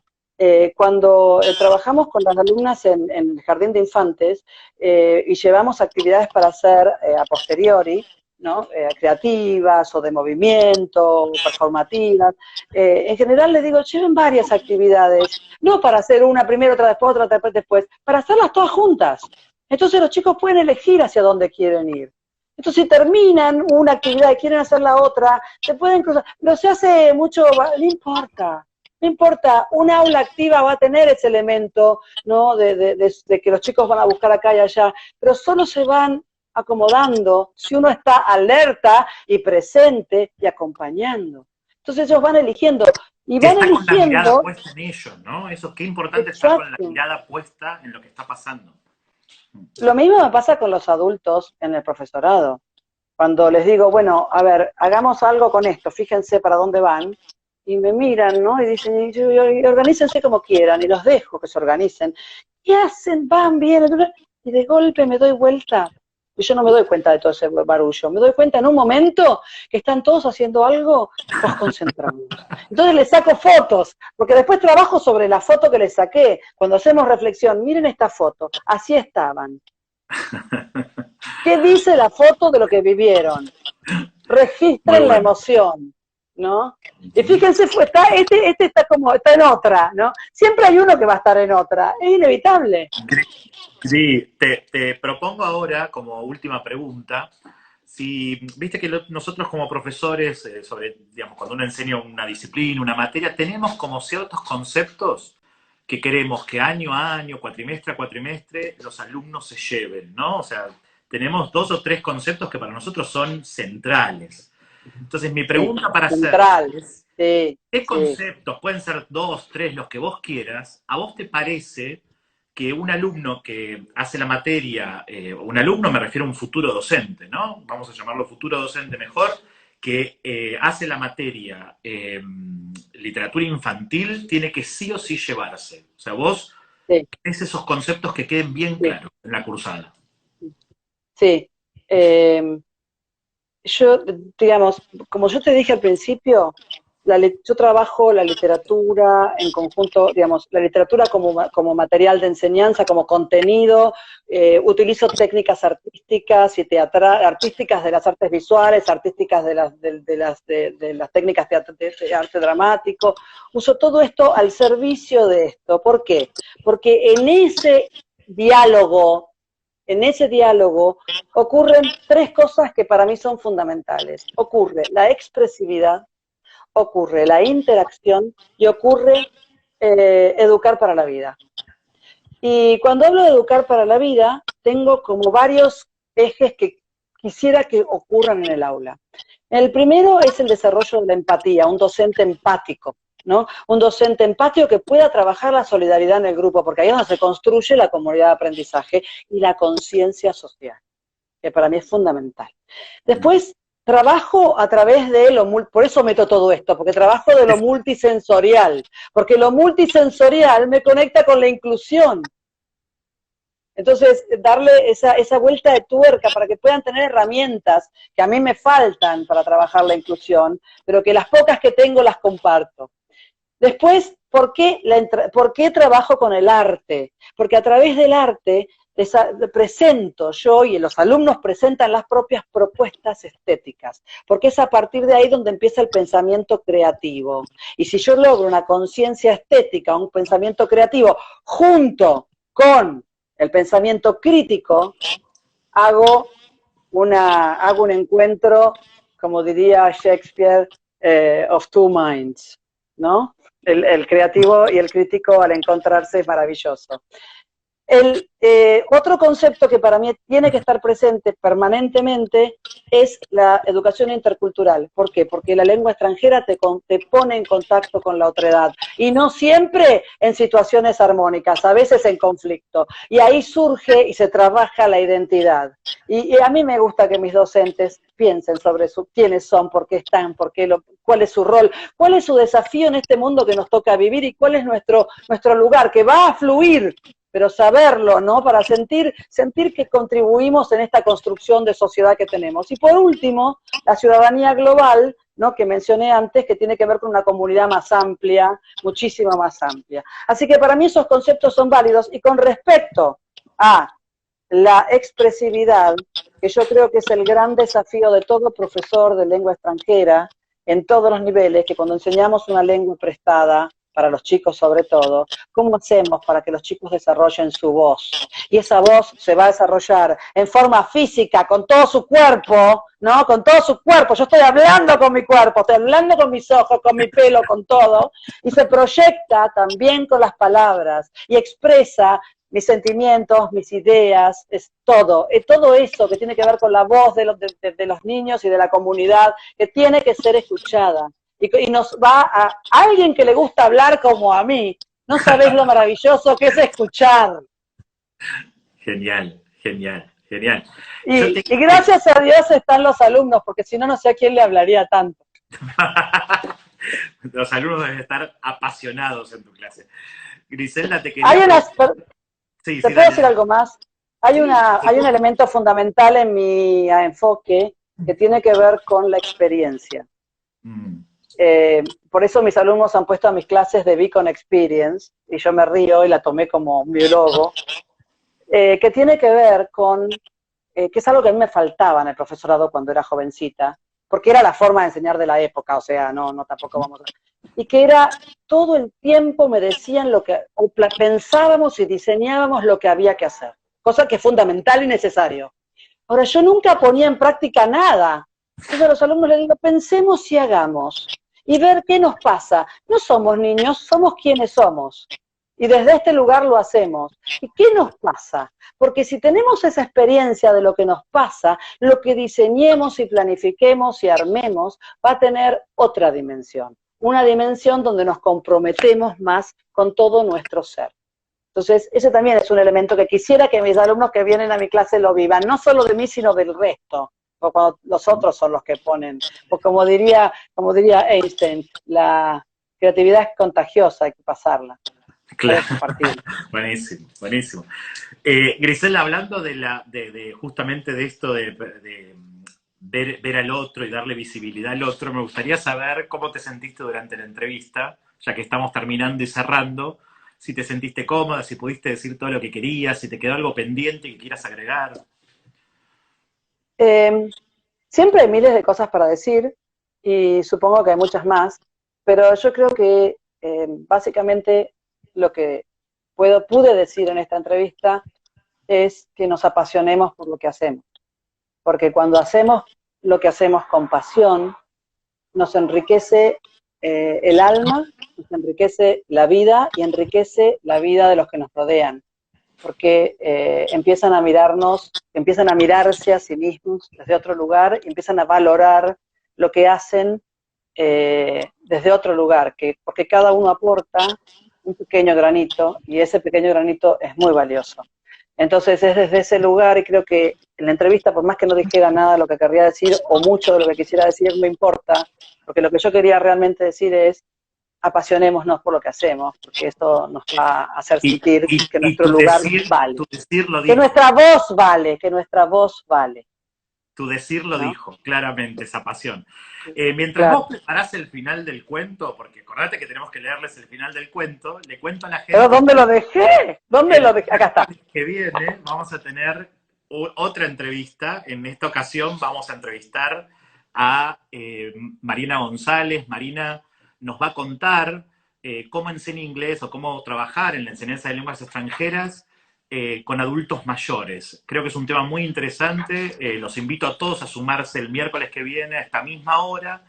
Cuando trabajamos con las alumnas en el jardín de infantes y llevamos actividades para hacer a posteriori, ¿no? Creativas o de movimiento, performativas. En general les digo, lleven varias actividades, no para hacer una primero, otra después, otra después, para hacerlas todas juntas. Entonces los chicos pueden elegir hacia dónde quieren ir. Entonces si terminan una actividad y quieren hacer la otra, se pueden cruzar. Pero se hace mucho, no importa. No importa, un aula activa va a tener ese elemento, ¿no? De que los chicos van a buscar acá y allá, pero solo se van acomodando si uno está alerta y presente y acompañando. Entonces ellos van eligiendo, y Que van está con la mirada eligiendo, puesta en ellos, ¿no? Eso, qué importante estar con la exacto. mirada puesta en lo que está pasando. Lo mismo me pasa con los adultos en el profesorado. Cuando les digo, bueno, a ver, hagamos algo con esto, fíjense para dónde van, y me miran, ¿no? Y dicen, y organícense como quieran, y los dejo que se organicen. Y hacen, van, vienen, y de golpe me doy vuelta, y yo no me doy cuenta de todo ese barullo, me doy cuenta en un momento que están todos haciendo algo, todos concentrados. Entonces les saco fotos, porque después trabajo sobre la foto que les saqué. Cuando hacemos reflexión, miren esta foto, así estaban. ¿Qué dice la foto de lo que vivieron? Muy Registren la bueno. emoción, ¿no? Y fíjense, este está en otra, ¿no? Siempre hay uno que va a estar en otra, es inevitable. Sí, te propongo ahora como última pregunta, si viste que nosotros como profesores, digamos, cuando uno enseña una disciplina, una materia, tenemos como ciertos conceptos que queremos que año a año, cuatrimestre a cuatrimestre, los alumnos se lleven, ¿no? O sea, tenemos 2 o 3 conceptos que para nosotros son centrales. Entonces, mi Sí, pregunta para hacer central, es, sí, ¿qué sí. conceptos, pueden ser 2, 3, los que vos quieras, a vos te parece que un alumno que hace la materia, un alumno me refiero a un futuro docente, ¿no? Vamos a llamarlo futuro docente mejor, que hace la materia literatura infantil, tiene que sí o sí llevarse. O sea, vos Sí, tenés esos conceptos que queden bien sí, claros en la cursada. sí. Yo, digamos, como yo te dije al principio, yo trabajo la literatura en conjunto, digamos, la literatura como material de enseñanza, como contenido, utilizo técnicas artísticas y artísticas de las artes visuales, artísticas de las técnicas de arte dramático, uso todo esto al servicio de esto. ¿Por qué? Porque diálogo, en ese diálogo ocurren 3 cosas que para mí son fundamentales. Ocurre la expresividad, ocurre la interacción y ocurre educar para la vida. Y cuando hablo de educar para la vida, tengo como varios ejes que quisiera que ocurran en el aula. El primero es el desarrollo de la empatía, un docente empático, ¿no? Un docente empático que pueda trabajar la solidaridad en el grupo, porque ahí es donde se construye la comunidad de aprendizaje y la conciencia social, que para mí es fundamental. Después, trabajo a través de por eso meto todo esto, porque trabajo de lo multisensorial, porque lo multisensorial me conecta con la inclusión. Entonces, darle esa vuelta de tuerca para que puedan tener herramientas que a mí me faltan para trabajar la inclusión, pero que las pocas que tengo las comparto. Después, ¿por qué trabajo con el arte? Porque a través del arte presento yo y los alumnos presentan las propias propuestas estéticas, porque es a partir de ahí donde empieza el pensamiento creativo. Y si yo logro una conciencia estética, un pensamiento creativo, junto con el pensamiento crítico, hago un encuentro, como diría Shakespeare, of two minds, ¿no? El creativo y el crítico al encontrarse es maravilloso. Otro concepto que para mí tiene que estar presente permanentemente es la educación intercultural. ¿Por qué? Porque la lengua extranjera te pone en contacto con la otredad, y no siempre en situaciones armónicas, a veces en conflicto. Y ahí surge y se trabaja la identidad. Y a mí me gusta que mis docentes piensen sobre quiénes son, por qué están, cuál es su rol, cuál es su desafío en este mundo que nos toca vivir y cuál es nuestro lugar, que va a fluir, pero saberlo, ¿no? Para sentir que contribuimos en esta construcción de sociedad que tenemos. Y por último, la ciudadanía global, ¿no? Que mencioné antes, que tiene que ver con una comunidad más amplia, muchísimo más amplia. Así que para mí esos conceptos son válidos, y con respecto a la expresividad, que yo creo que es el gran desafío de todo profesor de lengua extranjera, en todos los niveles, que cuando enseñamos una lengua prestada, para los chicos sobre todo, ¿cómo hacemos para que los chicos desarrollen su voz? Y esa voz se va a desarrollar en forma física, con todo su cuerpo, ¿no? Con todo su cuerpo. Yo estoy hablando con mi cuerpo, estoy hablando con mis ojos, con mi pelo, con todo, y se proyecta también con las palabras, y expresa mis sentimientos, mis ideas, es todo eso que tiene que ver con la voz de los niños y de la comunidad, que tiene que ser escuchada. Y nos va a alguien que le gusta hablar como a mí. No sabés lo maravilloso que es escuchar. Genial, genial, genial. Y gracias a Dios están los alumnos, porque si no, no sé a quién le hablaría tanto. Los alumnos deben estar apasionados en tu clase. Griselda, te quería... ¿Te puedo decir algo más? Hay un elemento fundamental en mi enfoque que tiene que ver con la experiencia. Por eso mis alumnos han puesto a mis clases de Beacon Experience, y yo me río y la tomé como mi logo, que tiene que ver con, que es algo que a mí me faltaba en el profesorado cuando era jovencita, porque era la forma de enseñar de la época, o sea, no tampoco vamos a... Y que era, todo el tiempo me decían pensábamos y diseñábamos lo que había que hacer, cosa que es fundamental y necesario. Ahora, yo nunca ponía en práctica nada. Entonces a los alumnos les digo, pensemos y hagamos, y ver qué nos pasa. No somos niños, somos quienes somos. Y desde este lugar lo hacemos. ¿Y qué nos pasa? Porque si tenemos esa experiencia de lo que nos pasa, lo que diseñemos y planifiquemos y armemos va a tener otra dimensión. Una dimensión donde nos comprometemos más con todo nuestro ser. Entonces, ese también es un elemento que quisiera que mis alumnos que vienen a mi clase lo vivan, no solo de mí, sino del resto. O cuando los otros son los que ponen, pues como diría Einstein, la creatividad es contagiosa, hay que pasarla. Claro. Buenísimo, buenísimo. Griselda, hablando justamente de esto de ver al otro y darle visibilidad al otro, me gustaría saber cómo te sentiste durante la entrevista, ya que estamos terminando y cerrando, si te sentiste cómoda, si pudiste decir todo lo que querías, si te quedó algo pendiente que quieras agregar. Siempre hay miles de cosas para decir, y supongo que hay muchas más, pero yo creo que básicamente lo que pude decir en esta entrevista es que nos apasionemos por lo que hacemos, porque cuando hacemos lo que hacemos con pasión, nos enriquece el alma, nos enriquece la vida y enriquece la vida de los que nos rodean, porque empiezan a mirarnos, empiezan a mirarse a sí mismos desde otro lugar y empiezan a valorar lo que hacen desde otro lugar, porque cada uno aporta un pequeño granito y ese pequeño granito es muy valioso. Entonces es desde ese lugar y creo que en la entrevista, por más que no dijera nada de lo que querría decir o mucho de lo que quisiera decir, no importa, porque lo que yo quería realmente decir es apasionémonos por lo que hacemos, porque esto nos va a hacer sentir que nuestro lugar vale, que nuestra voz vale, que nuestra voz vale. Tu decir lo dijo, claramente, esa pasión. Mientras claro. vos preparás el final del cuento, porque acordate que tenemos que leerles el final del cuento, le cuento a la gente... ¿Pero dónde lo dejé? ¿Dónde lo dejé? Acá está. Que viene vamos a tener otra entrevista. En esta ocasión vamos a entrevistar a Marina González. Marina nos va a contar cómo enseña inglés o cómo trabajar en la enseñanza de lenguas extranjeras con adultos mayores. Creo que es un tema muy interesante. Los invito a todos a sumarse el miércoles que viene a esta misma hora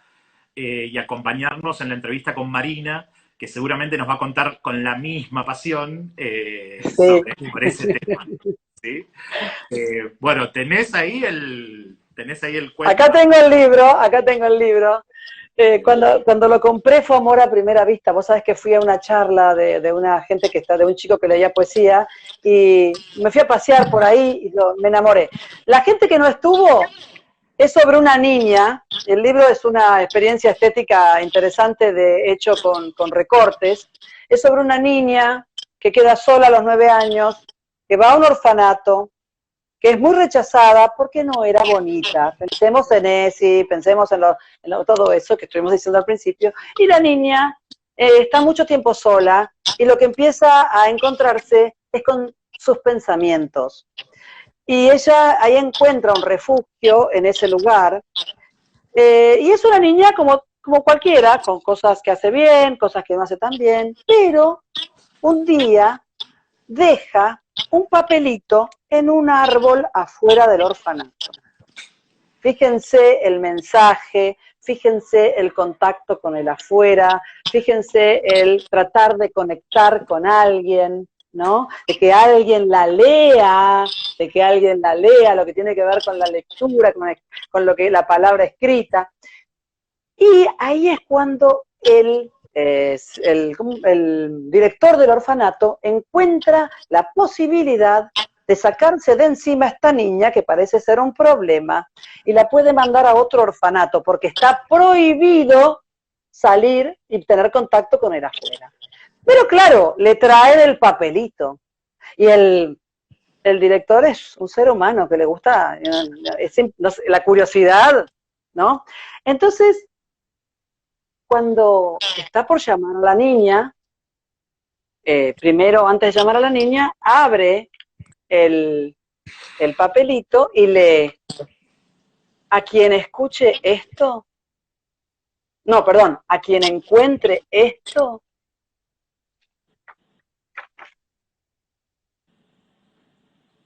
y acompañarnos en la entrevista con Marina, que seguramente nos va a contar con la misma pasión sobre ese tema. ¿Sí? Bueno, ¿tenés ahí el cuento? Acá tengo el libro. Cuando lo compré fue amor a primera vista. Vos sabés que fui a una charla de una gente de un chico que leía poesía y me fui a pasear por ahí y me enamoré. La gente que no estuvo es sobre una niña. El libro es una experiencia estética interesante hecho con recortes. Es sobre una niña que queda sola a los 9 años, que va a un orfanato, que es muy rechazada porque no era bonita. Pensemos en Essie, pensemos en todo eso que estuvimos diciendo al principio. Y la niña está mucho tiempo sola y lo que empieza a encontrarse es con sus pensamientos. Y ella ahí encuentra un refugio en ese lugar. Y es una niña como cualquiera, con cosas que hace bien, cosas que no hace tan bien, pero un día deja un papelito en un árbol afuera del orfanato. Fíjense el mensaje, fíjense el contacto con el afuera, fíjense el tratar de conectar con alguien, ¿no? De que alguien la lea, lo que tiene que ver con la lectura, con lo que la palabra escrita. Y ahí es cuando el director del orfanato encuentra la posibilidad de sacarse de encima a esta niña que parece ser un problema y la puede mandar a otro orfanato porque está prohibido salir y tener contacto con el afuera. Pero claro, le trae el papelito y el director es un ser humano que le gusta la curiosidad, ¿no? Entonces, cuando está por llamar a la niña, primero, antes de llamar a la niña, abre el papelito y lee: a quien escuche esto, no, perdón, a quien encuentre esto,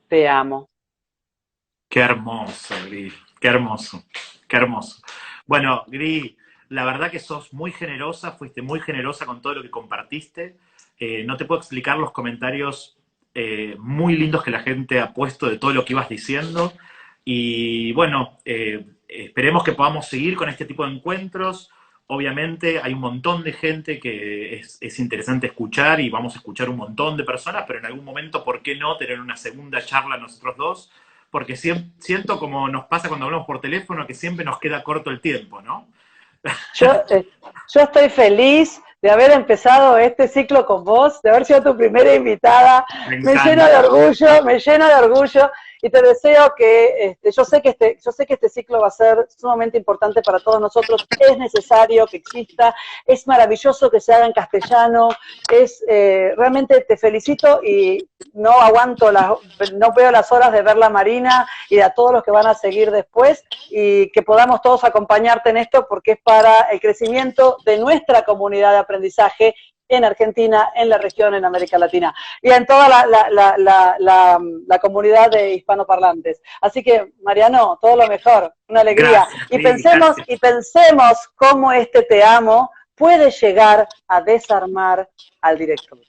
te amo. Qué hermoso, Gris, qué hermoso, qué hermoso. Bueno, Gris, la verdad que sos muy generosa, fuiste muy generosa con todo lo que compartiste. No te puedo explicar los comentarios muy lindos que la gente ha puesto de todo lo que ibas diciendo. Y bueno, esperemos que podamos seguir con este tipo de encuentros. Obviamente hay un montón de gente que es interesante escuchar y vamos a escuchar un montón de personas, pero en algún momento, ¿por qué no tener una segunda charla nosotros dos? Porque siento como nos pasa cuando hablamos por teléfono, que siempre nos queda corto el tiempo, ¿no? Yo estoy feliz de haber empezado este ciclo con vos, de haber sido tu primera invitada. Me llena de orgullo y te deseo que, yo sé que este ciclo va a ser sumamente importante para todos nosotros. Es necesario que exista, es maravilloso que se haga en castellano, realmente te felicito y no veo las horas de ver la Marina y de a todos los que van a seguir después y que podamos todos acompañarte en esto porque es para el crecimiento de nuestra comunidad de aprendizaje en Argentina, en la región, en América Latina y en toda la comunidad de hispanoparlantes. Así que, Mariano, todo lo mejor, una alegría. Gracias, y pensemos cómo este te amo puede llegar a desarmar al director.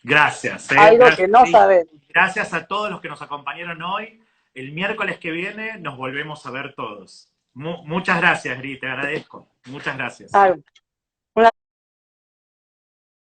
Gracias. Algo Gracias, que no sabemos. gracias a todos los que nos acompañaron hoy. El miércoles que viene nos volvemos a ver todos. Muchas gracias, Gris, te agradezco. Muchas gracias. Ay,